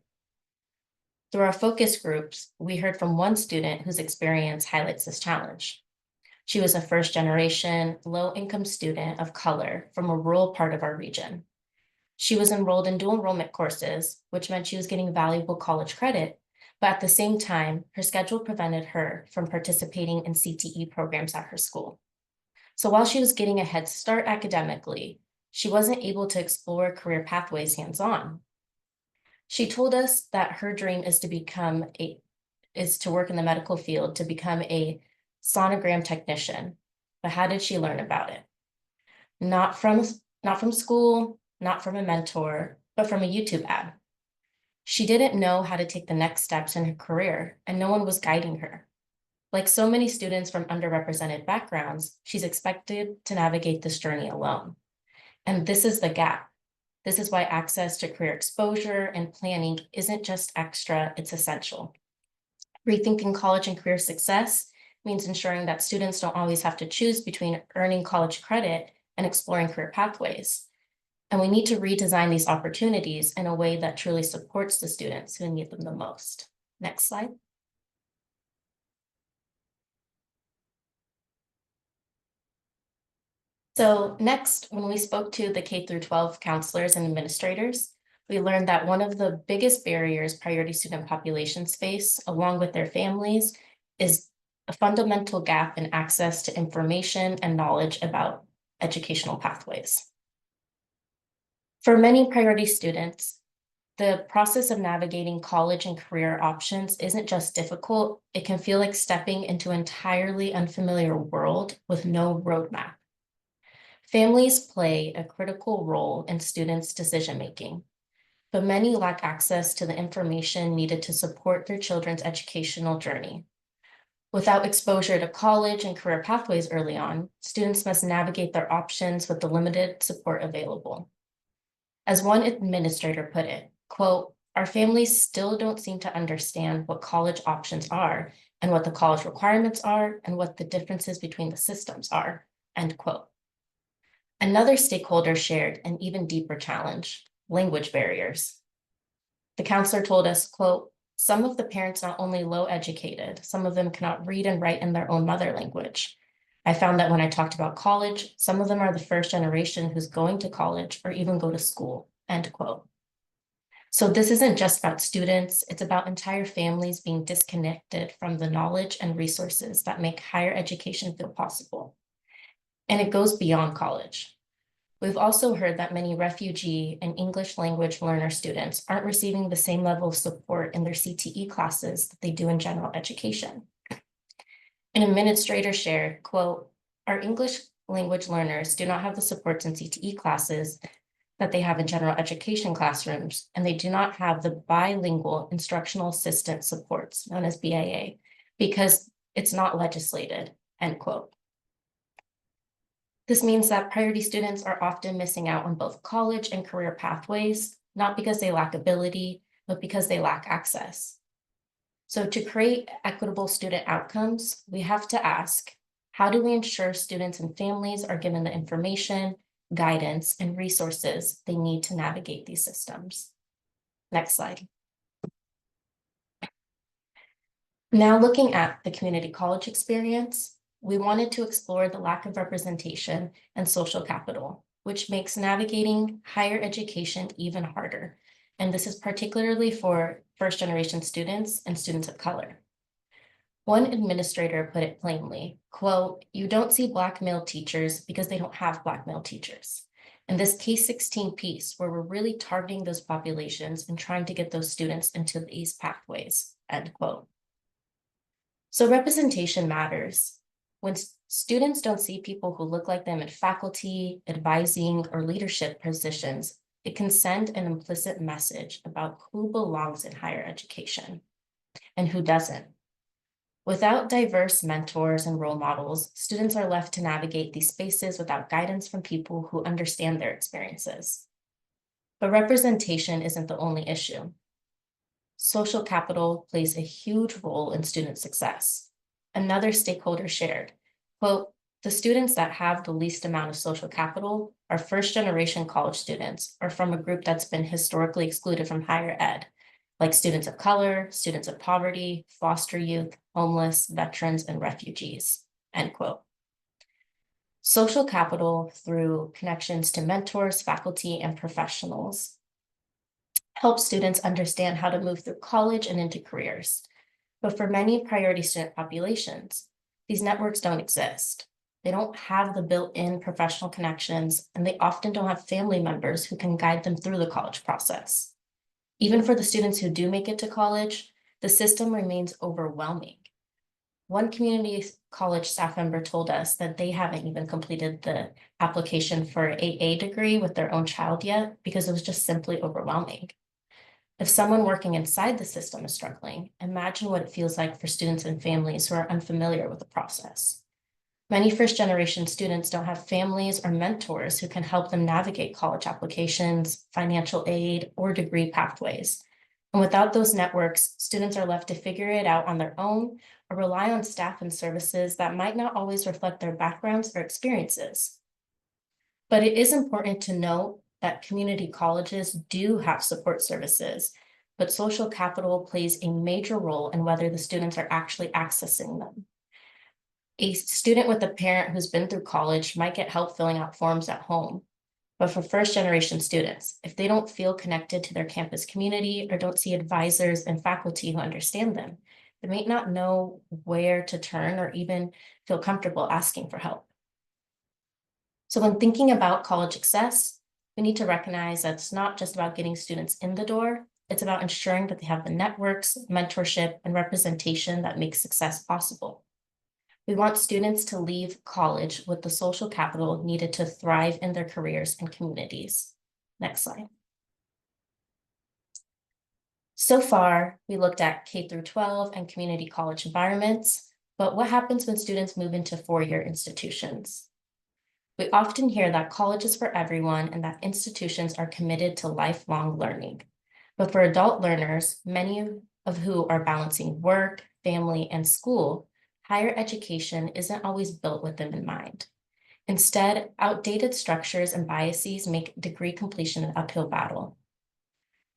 Through our focus groups, we heard from one student whose experience highlights this challenge. She was a first-generation, low-income student of color from a rural part of our region. She was enrolled in dual enrollment courses, which meant she was getting valuable college credit, but at the same time, her schedule prevented her from participating in CTE programs at her school. So while she was getting a head start academically, she wasn't able to explore career pathways hands-on. She told us that her dream is to work in the medical field, to become a sonogram technician. But how did she learn about it? Not from school, not from a mentor, but from a YouTube ad. She didn't know how to take the next steps in her career, and no one was guiding her. Like so many students from underrepresented backgrounds, she's expected to navigate this journey alone. And this is the gap. This is why access to career exposure and planning isn't just extra, it's essential. Rethinking college and career success means ensuring that students don't always have to choose between earning college credit and exploring career pathways. And we need to redesign these opportunities in a way that truly supports the students who need them the most. Next slide. So next, when we spoke to the K-12 counselors and administrators, we learned that one of the biggest barriers priority student populations face, along with their families, is a fundamental gap in access to information and knowledge about educational pathways. For many priority students, the process of navigating college and career options isn't just difficult, it can feel like stepping into an entirely unfamiliar world with no roadmap. Families play a critical role in students' decision-making, but many lack access to the information needed to support their children's educational journey. Without exposure to college and career pathways early on, students must navigate their options with the limited support available. As one administrator put it, quote, "Our families still don't seem to understand what college options are and what the college requirements are and what the differences between the systems are," end quote. Another stakeholder shared an even deeper challenge: language barriers. The counselor told us, quote, "Some of the parents not only low educated, some of them cannot read and write in their own mother language. I found that when I talked about college, some of them are the first generation who's going to college or even go to school," end quote. So this isn't just about students, it's about entire families being disconnected from the knowledge and resources that make higher education feel possible. And it goes beyond college. We've also heard that many refugee and English language learner students aren't receiving the same level of support in their CTE classes that they do in general education. An administrator shared, quote, "Our English language learners do not have the supports in CTE classes that they have in general education classrooms, and they do not have the bilingual instructional assistant supports, known as BIA, because it's not legislated," end quote. This means that priority students are often missing out on both college and career pathways, not because they lack ability, but because they lack access. So to create equitable student outcomes, we have to ask, how do we ensure students and families are given the information, guidance, and resources they need to navigate these systems? Next slide. Now looking at the community college experience, we wanted to explore the lack of representation and social capital, which makes navigating higher education even harder. And this is particularly for first-generation students and students of color. One administrator put it plainly, quote, "You don't see Black male teachers because they don't have Black male teachers. And this K-16 piece, where we're really targeting those populations and trying to get those students into these pathways," end quote. So representation matters. When students don't see people who look like them in faculty, advising, or leadership positions, it can send an implicit message about who belongs in higher education and who doesn't. Without diverse mentors and role models, students are left to navigate these spaces without guidance from people who understand their experiences. But representation isn't the only issue. Social capital plays a huge role in student success. Another stakeholder shared, quote, "The students that have the least amount of social capital are first-generation college students or from a group that's been historically excluded from higher ed, like students of color, students of poverty, foster youth, homeless, veterans, and refugees," end quote. Social capital through connections to mentors, faculty, and professionals helps students understand how to move through college and into careers. But for many priority student populations, these networks don't exist. They don't have the built-in professional connections, and they often don't have family members who can guide them through the college process. Even for the students who do make it to college, the system remains overwhelming. One community college staff member told us that they haven't even completed the application for an AA degree with their own child yet because it was just simply overwhelming. If someone working inside the system is struggling, imagine what it feels like for students and families who are unfamiliar with the process. Many first-generation students don't have families or mentors who can help them navigate college applications, financial aid, or degree pathways. And without those networks, students are left to figure it out on their own or rely on staff and services that might not always reflect their backgrounds or experiences. But it is important to note that community colleges do have support services, but social capital plays a major role in whether the students are actually accessing them. A student with a parent who's been through college might get help filling out forms at home. But for first-generation students, if they don't feel connected to their campus community or don't see advisors and faculty who understand them, they may not know where to turn or even feel comfortable asking for help. So when thinking about college success, we need to recognize that it's not just about getting students in the door, it's about ensuring that they have the networks, mentorship, and representation that make success possible. We want students to leave college with the social capital needed to thrive in their careers and communities. Next slide. So far, we looked at K through 12 and community college environments, but what happens when students move into four-year institutions? We often hear that college is for everyone and that institutions are committed to lifelong learning. But for adult learners, many of who are balancing work, family, and school, higher education isn't always built with them in mind. Instead, outdated structures and biases make degree completion an uphill battle.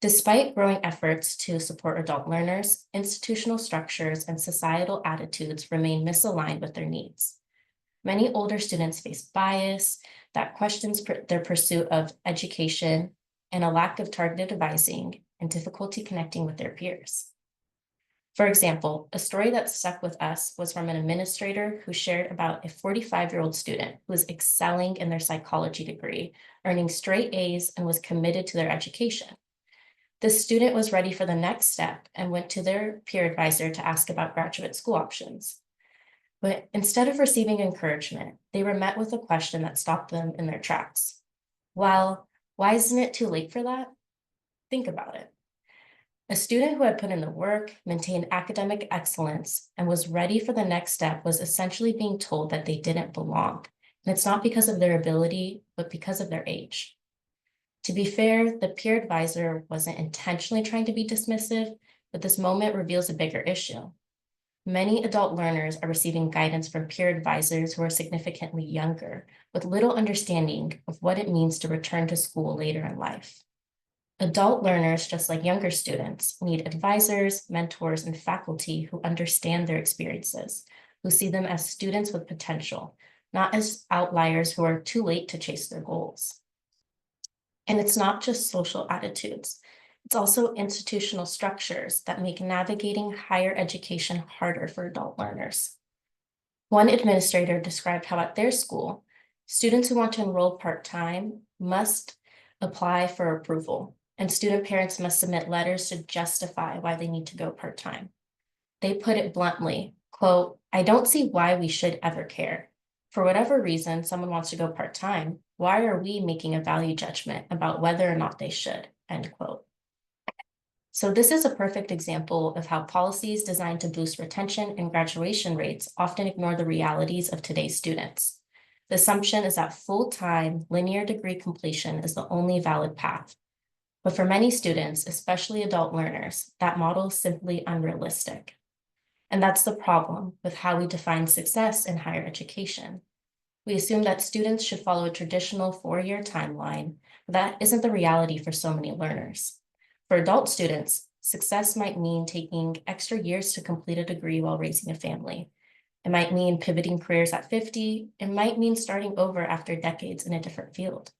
Despite growing efforts to support adult learners, institutional structures and societal attitudes remain misaligned with their needs. Many older students face bias that questions their pursuit of education and a lack of targeted advising and difficulty connecting with their peers. For example, a story that stuck with us was from an administrator who shared about a 45-year-old student who was excelling in their psychology degree, earning straight A's, and was committed to their education. This student was ready for the next step and went to their peer advisor to ask about graduate school options. But instead of receiving encouragement, they were met with a question that stopped them in their tracks. Well, why isn't it too late for that? Think about it. A student who had put in the work, maintained academic excellence, and was ready for the next step was essentially being told that they didn't belong. And it's not because of their ability, but because of their age. To be fair, the peer advisor wasn't intentionally trying to be dismissive, but this moment reveals a bigger issue. Many adult learners are receiving guidance from peer advisors who are significantly younger, with little understanding of what it means to return to school later in life. Adult learners, just like younger students, need advisors, mentors, and faculty who understand their experiences, who see them as students with potential, not as outliers who are too late to chase their goals. And it's not just social attitudes. It's also institutional structures that make navigating higher education harder for adult learners. One administrator described how at their school, students who want to enroll part-time must apply for approval, and student parents must submit letters to justify why they need to go part-time. They put it bluntly, quote, "I don't see why we should ever care. For whatever reason someone wants to go part-time, why are we making a value judgment about whether or not they should," end quote. So this is a perfect example of how policies designed to boost retention and graduation rates often ignore the realities of today's students. The assumption is that full-time linear degree completion is the only valid path. But for many students, especially adult learners, that model is simply unrealistic. And that's the problem with how we define success in higher education. We assume that students should follow a traditional four-year timeline, but that isn't the reality for so many learners. For adult students, success might mean taking extra years to complete a degree while raising a family. It might mean pivoting careers at 50. It might mean starting over after decades in a different field.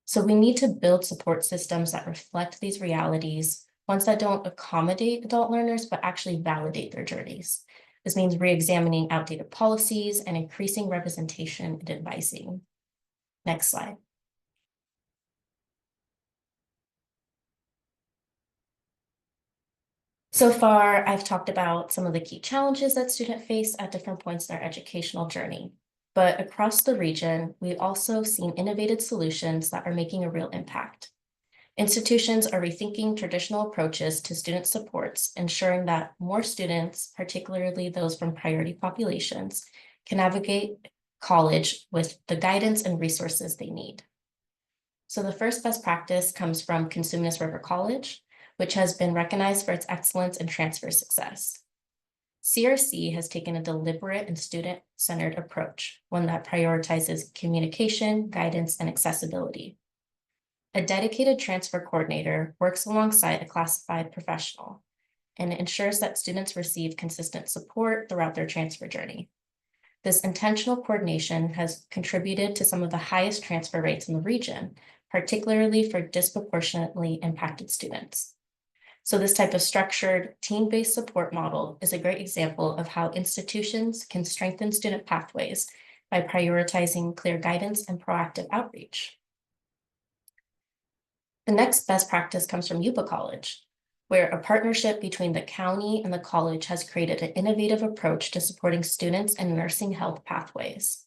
So we need to build support systems that reflect these realities, ones that don't accommodate adult learners, but actually validate their journeys. This means re-examining outdated policies and increasing representation and advising. Next slide. So far, I've talked about some of the key challenges that students face at different points in their educational journey. But across the region, we've also seen innovative solutions that are making a real impact. Institutions are rethinking traditional approaches to student supports, ensuring that more students, particularly those from priority populations, can navigate college with the guidance and resources they need. So the first best practice comes from Cosumnes River College, which has been recognized for its excellence in transfer success. CRC has taken a deliberate and student-centered approach, one that prioritizes communication, guidance, and accessibility. A dedicated transfer coordinator works alongside a classified professional and ensures that students receive consistent support throughout their transfer journey. This intentional coordination has contributed to some of the highest transfer rates in the region, particularly for disproportionately impacted students. So this type of structured, team-based support model is a great example of how institutions can strengthen student pathways by prioritizing clear guidance and proactive outreach. The next best practice comes from Yuba College, where a partnership between the county and the college has created an innovative approach to supporting students and nursing health pathways.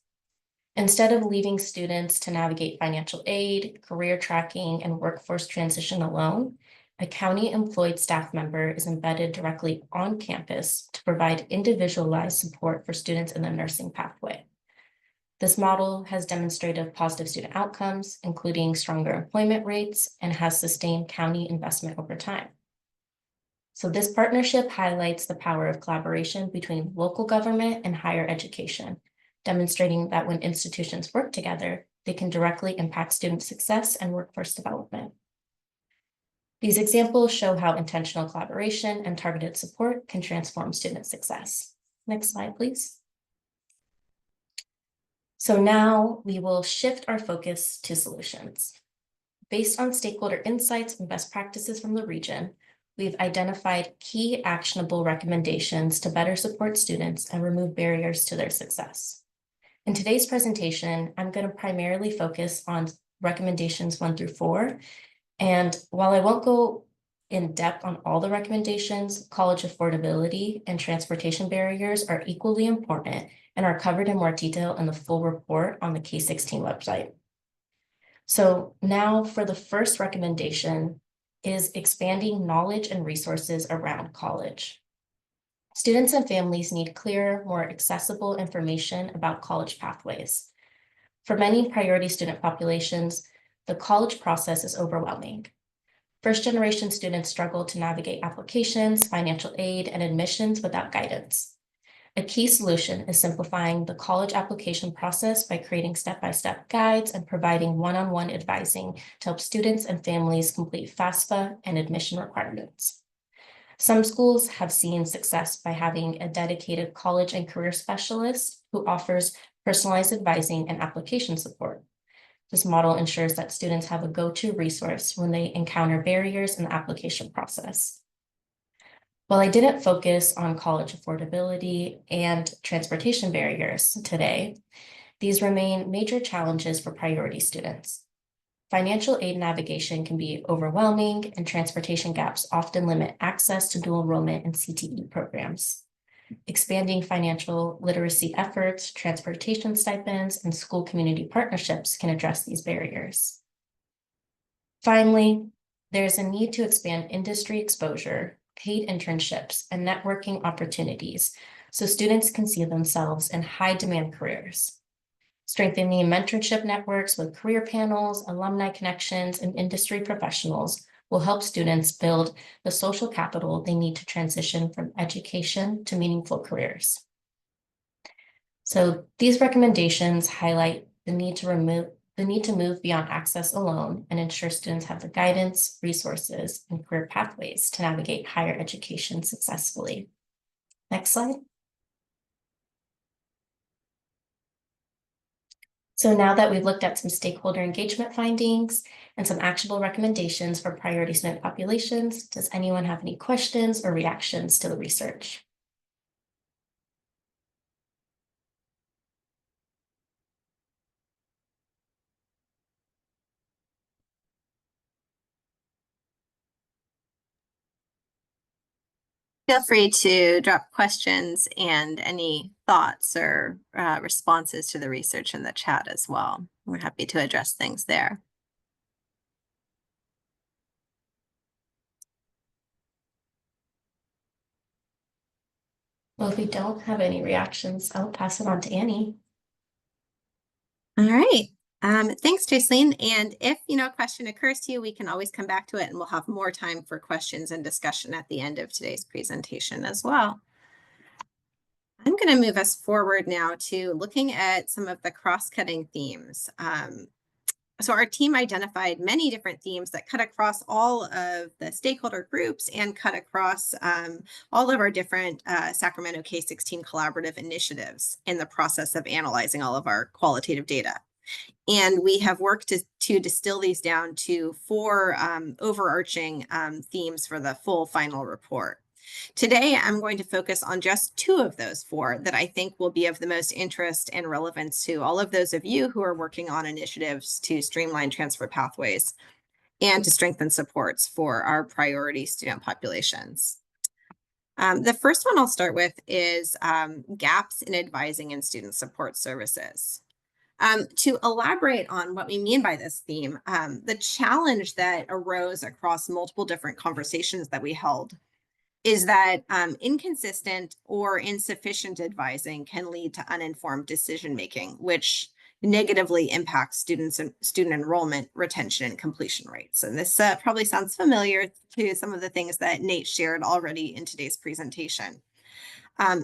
Instead of leaving students to navigate financial aid, career tracking, and workforce transition alone, a county-employed staff member is embedded directly on campus to provide individualized support for students in the nursing pathway. This model has demonstrated positive student outcomes, including stronger employment rates, and has sustained county investment over time. So this partnership highlights the power of collaboration between local government and higher education, demonstrating that when institutions work together, they can directly impact student success and workforce development. These examples show how intentional collaboration and targeted support can transform student success. Next slide, please. So now we will shift our focus to solutions. Based on stakeholder insights and best practices from the region, we've identified key actionable recommendations to better support students and remove barriers to their success. In today's presentation, I'm going to primarily focus on recommendations 1 through 4. And while I won't go in depth on all the recommendations, college affordability and transportation barriers are equally important and are covered in more detail in the full report on the K-16 website. So now for the first recommendation is expanding knowledge and resources around college. Students and families need clearer, more accessible information about college pathways. For many priority student populations, the college process is overwhelming. First-generation students struggle to navigate applications, financial aid, and admissions without guidance. A key solution is simplifying the college application process by creating step-by-step guides and providing one-on-one advising to help students and families complete FAFSA and admission requirements. Some schools have seen success by having a dedicated college and career specialist who offers personalized advising and application support. This model ensures that students have a go-to resource when they encounter barriers in the application process. While I didn't focus on college affordability and transportation barriers today, these remain major challenges for priority students. Financial aid navigation can be overwhelming, and transportation gaps often limit access to dual enrollment and CTE programs. Expanding financial literacy efforts, transportation stipends, and school community partnerships can address these barriers. Finally, there's a need to expand industry exposure, paid internships, and networking opportunities so students can see themselves in high-demand careers. Strengthening mentorship networks with career panels, alumni connections, and industry professionals will help students build the social capital they need to transition from education to meaningful careers. So these recommendations highlight the need to move beyond access alone and ensure students have the guidance, resources, and career pathways to navigate higher education successfully. Next slide. So now that we've looked at some stakeholder engagement findings and some actionable recommendations for priority student populations, does anyone have any questions or reactions to the research?
Feel free to drop questions and any thoughts or responses to the research in the chat as well. We're happy to address things there.
Well, if we don't have any reactions, I'll pass it on to Annie.
All right. Thanks, Jocelyn. And if a question occurs to you, we can always come back to it, and we'll have more time for questions and discussion at the end of today's presentation as well. I'm going to move us forward now to looking at some of the cross-cutting themes. So our team identified many different themes that cut across all of the stakeholder groups and cut across all of our different Sacramento K-16 Collaborative initiatives in the process of analyzing all of our qualitative data. And we have worked to distill these down to 4 overarching themes for the full final report. Today, I'm going to focus on just 2 of those 4 that I think will be of the most interest and relevance to all of those of you who are working on initiatives to streamline transfer pathways and to strengthen supports for our priority student populations. The first one I'll start with is gaps in advising and student support services. To elaborate on what we mean by this theme, the challenge that arose across multiple different conversations that we held is that inconsistent or insufficient advising can lead to uninformed decision-making, which negatively impacts student enrollment, retention, and completion rates. And this probably sounds familiar to some of the things that Nate shared already in today's presentation.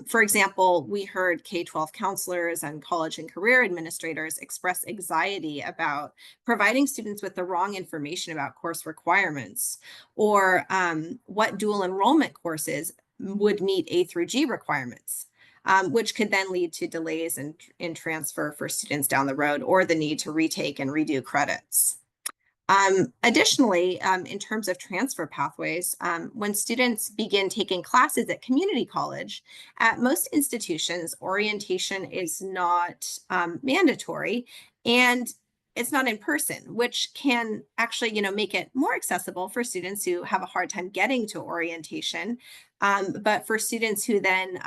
For example, we heard K-12 counselors and college and career administrators express anxiety about providing students with the wrong information about course requirements, or what dual enrollment courses would meet A through G requirements, which could then lead to delays in transfer for students down the road, or the need to retake and redo credits. Additionally, in terms of transfer pathways, when students begin taking classes at community college, at most institutions, orientation is not mandatory, and it's not in person, which can actually, make it more accessible for students who have a hard time getting to orientation. But for students who then,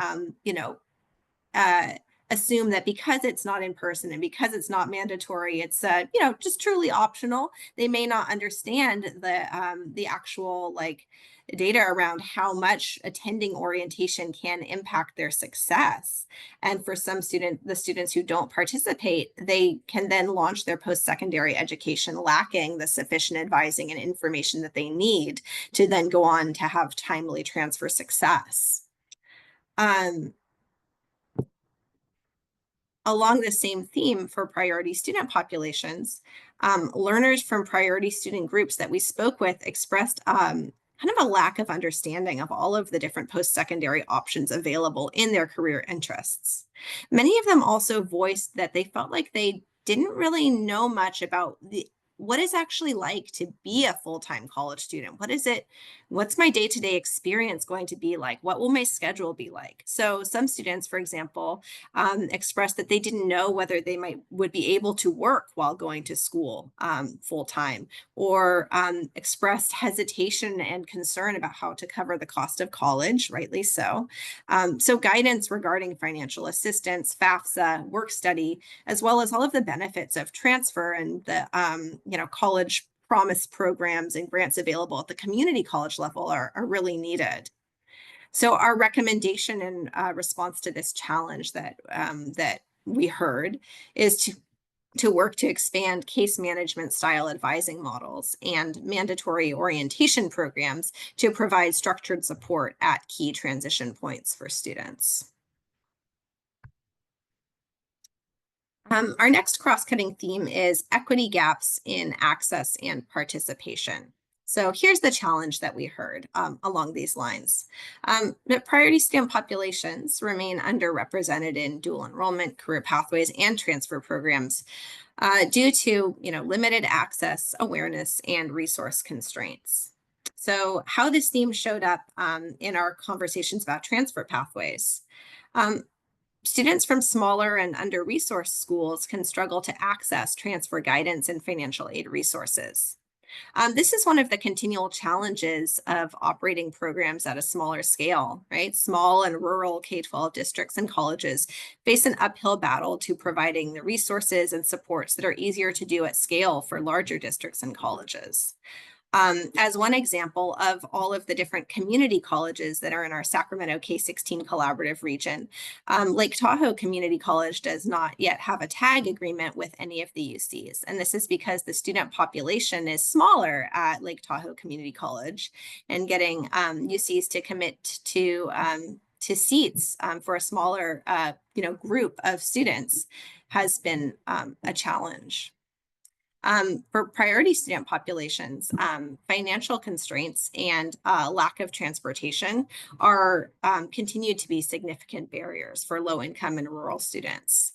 assume that because it's not in person and because it's not mandatory, it's just truly optional. They may not understand the actual data around how much attending orientation can impact their success. And for some the students who don't participate, they can then launch their post-secondary education lacking the sufficient advising and information that they need to then go on to have timely transfer success. Along the same theme for priority student populations, learners from priority student groups that we spoke with expressed kind of a lack of understanding of all of the different post-secondary options available in their career interests. Many of them also voiced that they felt like they didn't really know much about what is actually like to be a full-time college student. What's my day-to-day experience going to be like? What will my schedule be like? So some students, for example, expressed that they didn't know whether they would be able to work while going to school full-time, or expressed hesitation and concern about how to cover the cost of college, rightly so. So guidance regarding financial assistance, FAFSA, work study, as well as all of the benefits of transfer and the college promise programs and grants available at the community college level are really needed. So our recommendation in response to this challenge that we heard is to work to expand case management style advising models and mandatory orientation programs to provide structured support at key transition points for students. Our next cross-cutting theme is equity gaps in access and participation. So here's the challenge that we heard along these lines. That priority student populations remain underrepresented in dual enrollment, career pathways, and transfer programs due to limited access, awareness, and resource constraints. So how this theme showed up in our conversations about transfer pathways. Students from smaller and under-resourced schools can struggle to access transfer guidance and financial aid resources. This is one of the continual challenges of operating programs at a smaller scale, right? Small and rural K-12 districts and colleges face an uphill battle to providing the resources and supports that are easier to do at scale for larger districts and colleges. As one example of all of the different community colleges that are in our Sacramento K-16 Collaborative region, Lake Tahoe Community College does not yet have a tag agreement with any of the UCs. And this is because the student population is smaller at Lake Tahoe Community College, and getting UCs to commit to seats for a smaller group of students has been a challenge. For priority student populations, financial constraints and lack of transportation are continued to be significant barriers for low-income and rural students.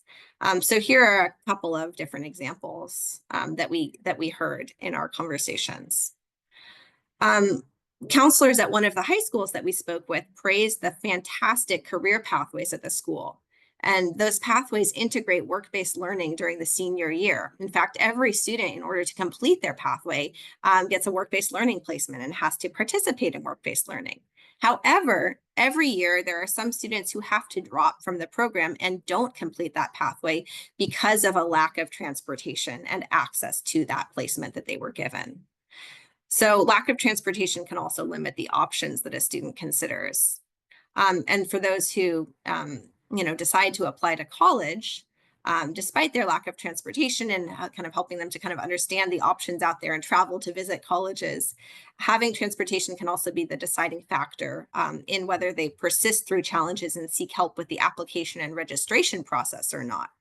So here are a couple of different examples that we heard in our conversations. Counselors at one of the high schools that we spoke with praised the fantastic career pathways at the school. And those pathways integrate work-based learning during the senior year. In fact, every student, in order to complete their pathway, gets a work-based learning placement and has to participate in work-based learning. However, every year there are some students who have to drop from the program and don't complete that pathway because of a lack of transportation and access to that placement that they were given. So lack of transportation can also limit the options that a student considers. And for those who decide to apply to college, despite their lack of transportation and kind of helping them to kind of understand the options out there and travel to visit colleges, having transportation can also be the deciding factor in whether they persist through challenges and seek help with the application and registration process or not,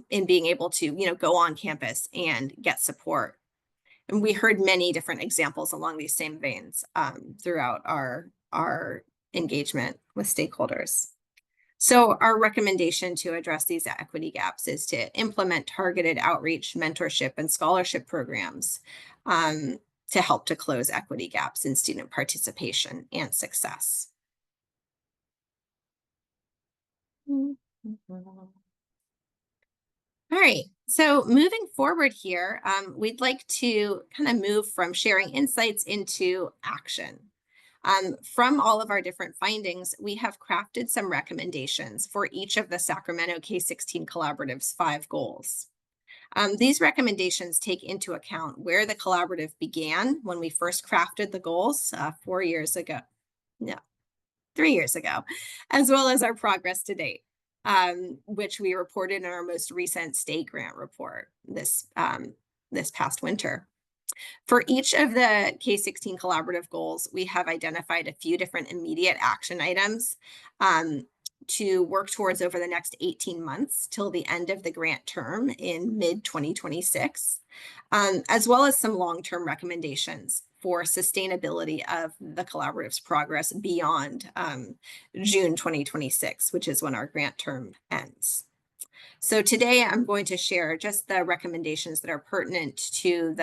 in being able to go on campus and get support. And we heard many different examples along these same veins throughout our engagement with stakeholders. So our recommendation to address these equity gaps is to implement targeted outreach, mentorship, and scholarship programs to help to close equity gaps in student participation and success. All right, so moving forward here, we'd like to kind of move from sharing insights into action. From all of our different findings, we have crafted some recommendations for each of the Sacramento K-16 Collaborative's 5 goals. These recommendations take into account where the collaborative began when we first crafted the goals 3 years ago, as well as our progress to date, which we reported in our most recent state grant report this past winter. For each of the K-16 collaborative goals, we have identified a few different immediate action items to work towards over the next 18 months till the end of the grant term in mid-2026, as well as some long-term recommendations for sustainability of the collaborative's progress beyond June 2026, which is when our grant term ends. So today I'm going to share just the recommendations that are pertinent to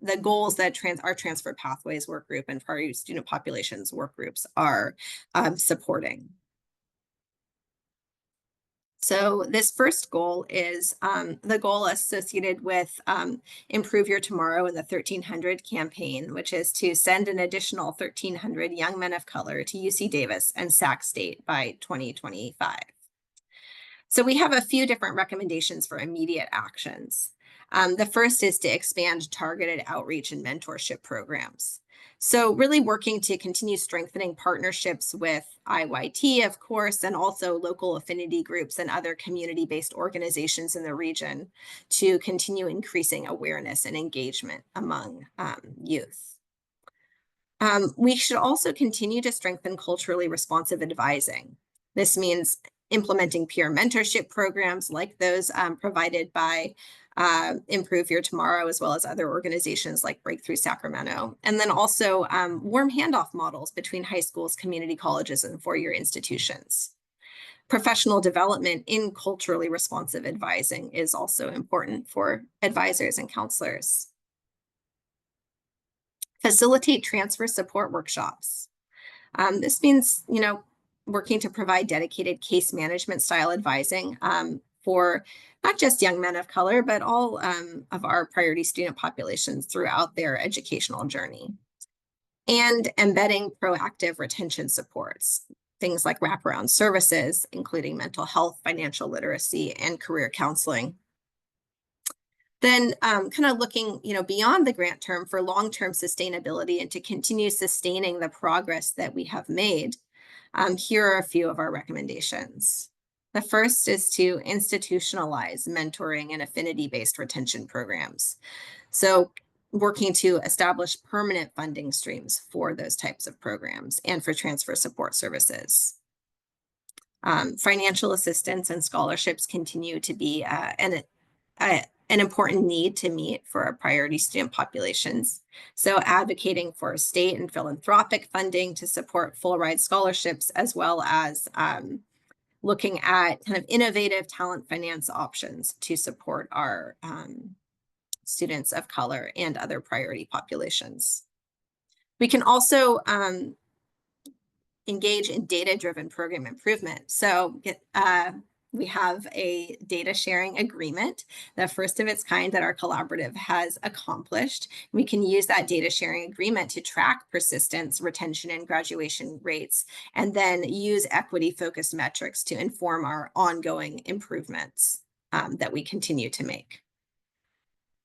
the goals that our transfer pathways work group and priority student populations work groups are supporting. So this first goal is the goal associated with Improve Your Tomorrow in the 1300 campaign, which is to send an additional 1,300 young men of color to UC Davis and Sac State by 2025. So we have a few different recommendations for immediate actions. The first is to expand targeted outreach and mentorship programs. So really working to continue strengthening partnerships with IYT, of course, and also local affinity groups and other community-based organizations in the region to continue increasing awareness and engagement among youth. We should also continue to strengthen culturally responsive advising. This means implementing peer mentorship programs like those provided by Improve Your Tomorrow, as well as other organizations like Breakthrough Sacramento. And then also warm handoff models between high schools, community colleges, and four-year institutions. Professional development in culturally responsive advising is also important for advisors and counselors. Facilitate transfer support workshops. This means, working to provide dedicated case management style advising for not just young men of color, but all of our priority student populations throughout their educational journey. And embedding proactive retention supports, things like wraparound services, including mental health, financial literacy, and career counseling. Then kind of looking, beyond the grant term for long-term sustainability and to continue sustaining the progress that we have made. Here are a few of our recommendations. The first is to institutionalize mentoring and affinity-based retention programs. So working to establish permanent funding streams for those types of programs and for transfer support services. Financial assistance and scholarships continue to be an important need to meet for our priority student populations. So advocating for state and philanthropic funding to support full ride scholarships, as well as looking at kind of innovative talent finance options to support our students of color and other priority populations. We can also engage in data-driven program improvement. So we have a data sharing agreement, the first of its kind that our collaborative has accomplished. We can use that data sharing agreement to track persistence, retention, and graduation rates, and then use equity-focused metrics to inform our ongoing improvements that we continue to make.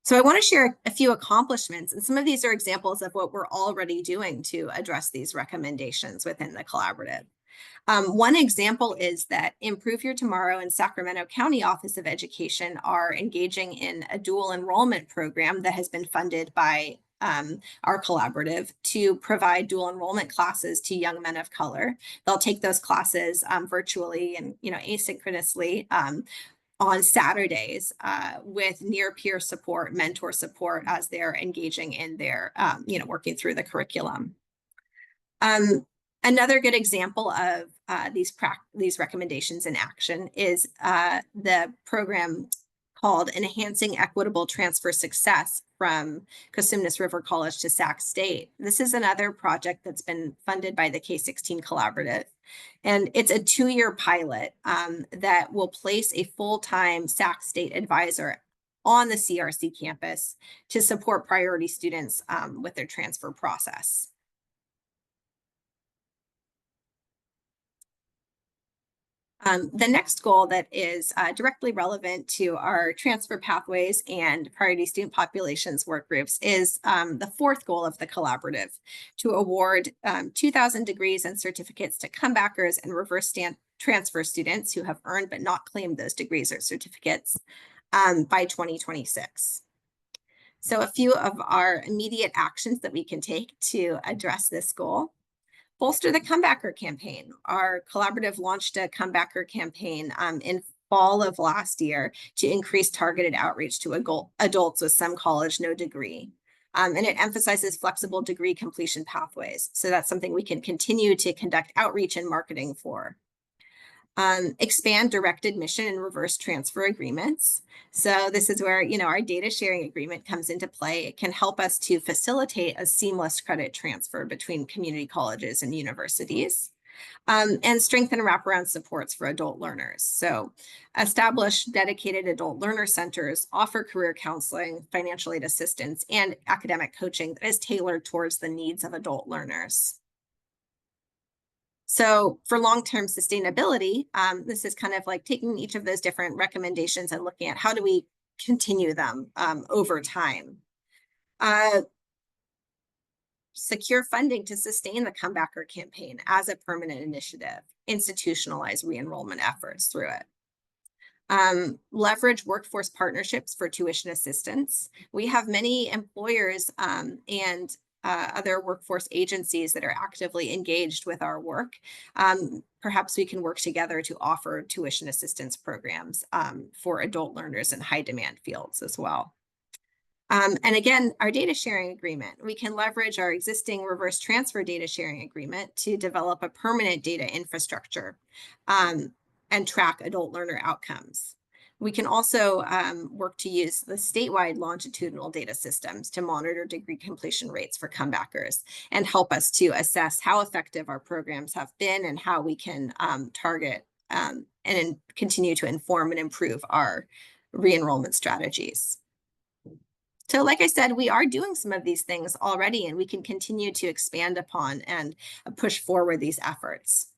So I want to share a few accomplishments, and some of these are examples of what we're already doing to address these recommendations within the collaborative. One example is that Improve Your Tomorrow and Sacramento County Office of Education are engaging in a dual enrollment program that has been funded by our collaborative to provide dual enrollment classes to young men of color. They'll take those classes virtually and asynchronously on Saturdays with near peer support, mentor support as they're engaging in their, working through the curriculum. Another good example of these recommendations in action is the program called Enhancing Equitable Transfer Success from Cosumnes River College to Sac State. This is another project that's been funded by the K-16 Collaborative. And it's a 2-year pilot that will place a full-time Sac State advisor on the CRC campus to support priority students with their transfer process. The next goal that is directly relevant to our transfer pathways and priority student populations work groups is the fourth goal of the collaborative, to award 2,000 degrees and certificates to comebackers and reverse transfer students who have earned but not claimed those degrees or certificates by 2026. So a few of our immediate actions that we can take to address this goal. Bolster the Comebacker campaign. Our collaborative launched a Comebacker campaign in fall of last year to increase targeted outreach to adults with some college, no degree. And it emphasizes flexible degree completion pathways. So that's something we can continue to conduct outreach and marketing for. Expand direct admission and reverse transfer agreements. So this is where, our data sharing agreement comes into play. It can help us to facilitate a seamless credit transfer between community colleges and universities. And strengthen wraparound supports for adult learners. So establish dedicated adult learner centers, offer career counseling, financial aid assistance, and academic coaching that is tailored towards the needs of adult learners. So for long-term sustainability, this is kind of like taking each of those different recommendations and looking at how do we continue them over time. Secure funding to sustain the Comebacker campaign as a permanent initiative, institutionalize re-enrollment efforts through it. Leverage workforce partnerships for tuition assistance. We have many employers and other workforce agencies that are actively engaged with our work, perhaps we can work together to offer tuition assistance programs for adult learners in high demand fields as well. And again, our data sharing agreement, we can leverage our existing reverse transfer data sharing agreement to develop a permanent data infrastructure and track adult learner outcomes. We can also work to use the statewide longitudinal data systems to monitor degree completion rates for comebackers and help us to assess how effective our programs have been and how we can target and continue to inform and improve our re-enrollment strategies. So like I said, we are doing some of these things already, and we can continue to expand upon and push forward these efforts.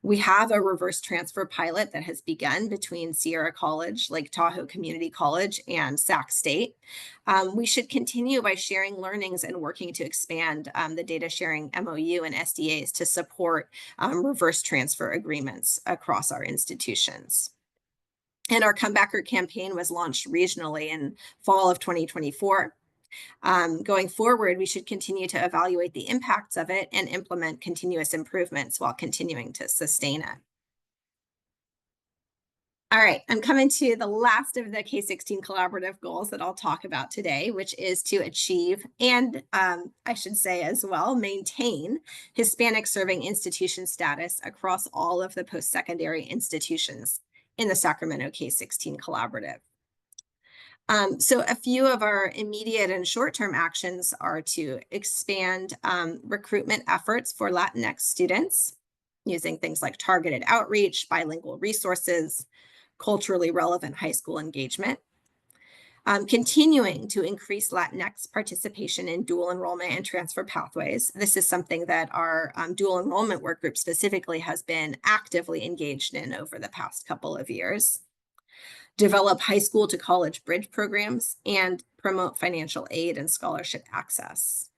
We have a reverse transfer pilot that has begun between Sierra College, Lake Tahoe Community College, and Sac State. We should continue by sharing learnings and working to expand the data sharing MOU and SDAs to support reverse transfer agreements across our institutions. And our Comebacker campaign was launched regionally in fall of 2024. Going forward, we should continue to evaluate the impacts of it and implement continuous improvements while continuing to sustain it. All right, I'm coming to the last of the K-16 collaborative goals that I'll talk about today, which is to achieve and I should say as well, maintain Hispanic serving institution status across all of the post-secondary institutions in the Sacramento K-16 Collaborative. So a few of our immediate and short-term actions are to expand recruitment efforts for Latinx students using things like targeted outreach, bilingual resources, culturally relevant high school engagement. Continuing to increase Latinx participation in dual enrollment and transfer pathways. This is something that our dual enrollment work group specifically has been actively engaged in over the past couple of years. Develop high school to college bridge programs and promote financial aid and scholarship access.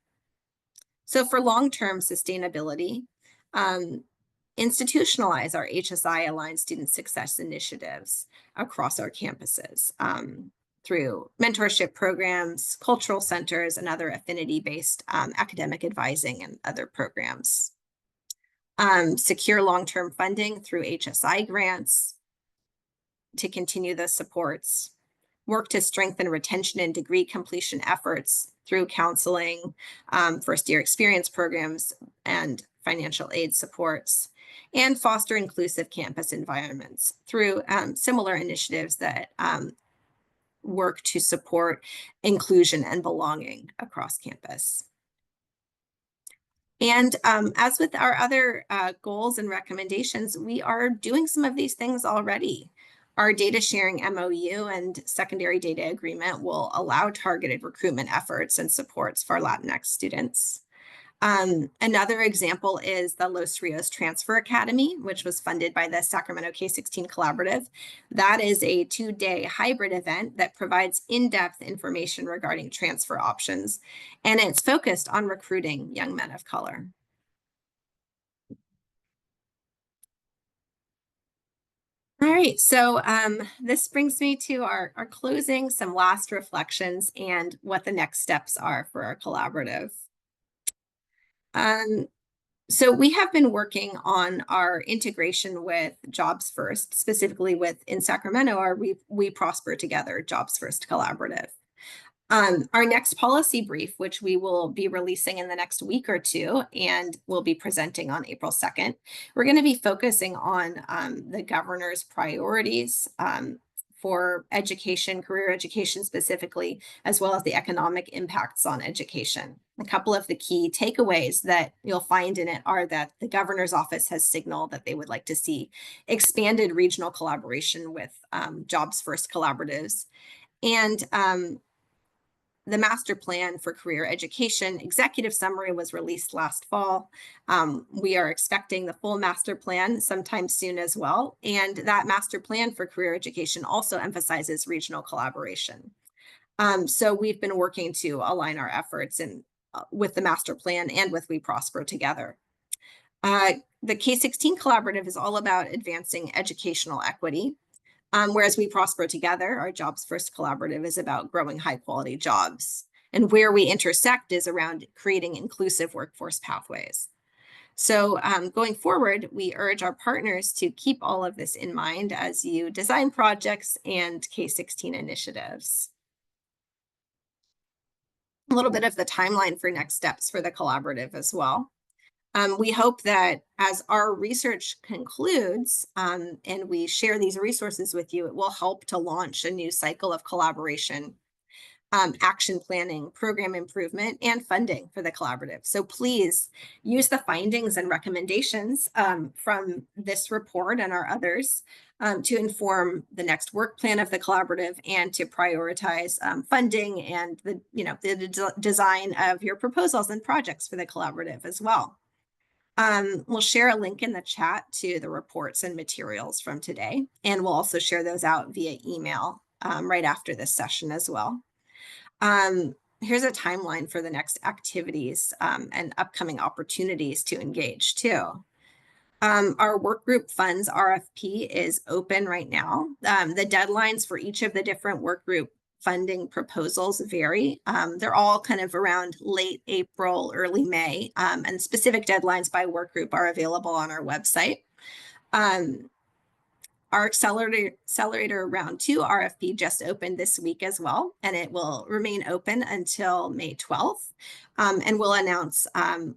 So for long-term sustainability, institutionalize our HSI aligned student success initiatives across our campuses. Through mentorship programs, cultural centers, and other affinity-based academic advising and other programs. Secure long-term funding through HSI grants to continue the supports. Work to strengthen retention and degree completion efforts through counseling, first-year experience programs, and financial aid supports. And foster inclusive campus environments through similar initiatives that work to support inclusion and belonging across campus. And as with our other goals and recommendations, we are doing some of these things already. Our data sharing MOU and secondary data agreement will allow targeted recruitment efforts and supports for Latinx students. Another example is the Los Rios Transfer Academy, which was funded by the Sacramento K-16 Collaborative. That is a 2-day hybrid event that provides in-depth information regarding transfer options, and it's focused on recruiting young men of color. All right, so this brings me to our closing, some last reflections, and what the next steps are for our collaborative. So we have been working on our integration with Jobs First, specifically with in Sacramento, our We Prosper Together Jobs First Collaborative. Our next policy brief, which we will be releasing in the next week or two, and we'll be presenting on April 2nd, we're going to be focusing on the governor's priorities for education, career education specifically, as well as the economic impacts on education. A couple of the key takeaways that you'll find in it are that the governor's office has signaled that they would like to see expanded regional collaboration with Jobs First collaboratives, and the master plan for career education executive summary was released last fall. We are expecting the full master plan sometime soon as well. And that master plan for career education also emphasizes regional collaboration. So we've been working to align our efforts with the master plan and with We Prosper Together. The K-16 Collaborative is all about advancing educational equity. Whereas We Prosper Together, our Jobs First Collaborative, is about growing high quality jobs. And where we intersect is around creating inclusive workforce pathways. So going forward, we urge our partners to keep all of this in mind as you design projects and K-16 initiatives. A little bit of the timeline for next steps for the collaborative as well. We hope that as our research concludes and we share these resources with you, it will help to launch a new cycle of collaboration, action planning, program improvement, and funding for the collaborative. So please use the findings and recommendations from this report and our others to inform the next work plan of the collaborative and to prioritize funding and the design of your proposals and projects for the collaborative as well. We'll share a link in the chat to the reports and materials from today, and we'll also share those out via email right after this session as well. Here's a timeline for the next activities and upcoming opportunities to engage too. Our work group funds RFP is open right now. The deadlines for each of the different work group funding proposals vary. They're all kind of around late April, early May, and specific deadlines by work group are available on our website. Our accelerator round 2 RFP just opened this week as well, and it will remain open until May 12th. And we'll announce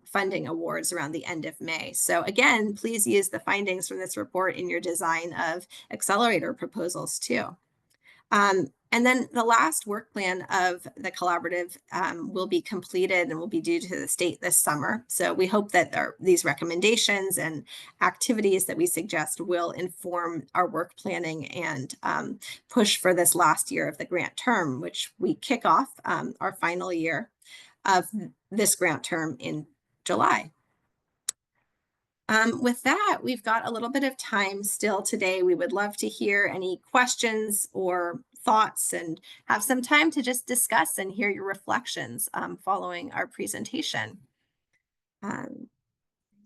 funding awards around the end of May. So again, please use the findings from this report in your design of accelerator proposals too. And then the last work plan of the collaborative will be completed and will be due to the state this summer. So we hope that these recommendations and activities that we suggest will inform our work planning and push for this last year of the grant term, which we kick off our final year of this grant term in July. With that, we've got a little bit of time still today. We would love to hear any questions or thoughts and have some time to just discuss and hear your reflections following our presentation.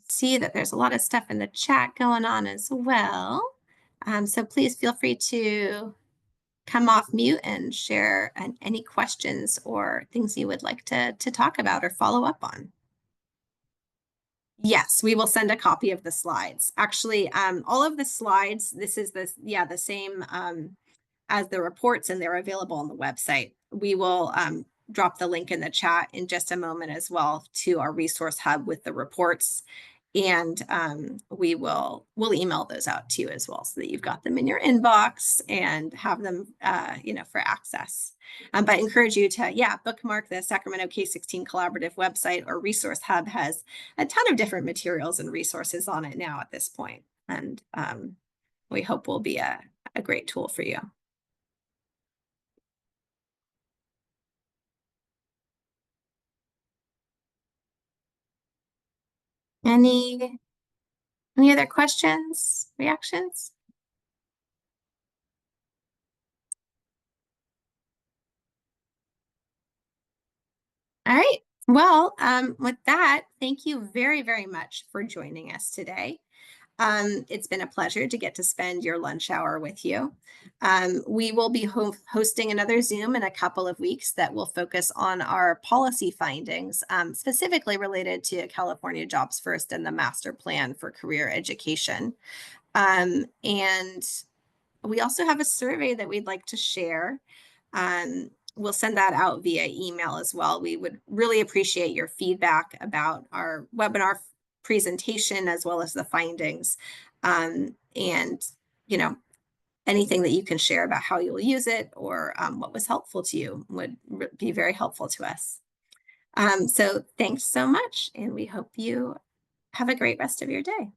See that there's a lot of stuff in the chat going on as well. So please feel free to come off mute and share any questions or things you would like to talk about or follow up on. Yes, we will send a copy of the slides. Actually, all of the slides, this is the same as the reports, and they're available on the website. We will drop the link in the chat in just a moment as well to our resource hub with the reports. And we'll email those out to you as well so that you've got them in your inbox and have them, for access. But I encourage you to, bookmark the Sacramento K-16 Collaborative website. Or resource hub has a ton of different materials and resources on it now at this point. And we hope will be a great tool for you. Any other questions, reactions? All right. Well, with that, thank you very, very much for joining us today. It's been a pleasure to get to spend your lunch hour with you. We will be hosting another Zoom in a couple of weeks that will focus on our policy findings, specifically related to California Jobs First and the Master Plan for Career Education. And we also have a survey that we'd like to share. We'll send that out via email as well. We would really appreciate your feedback about our webinar presentation as well as the findings, and anything that you can share about how you'll use it or what was helpful to you would be very helpful to us. So thanks so much, and we hope you have a great rest of your day.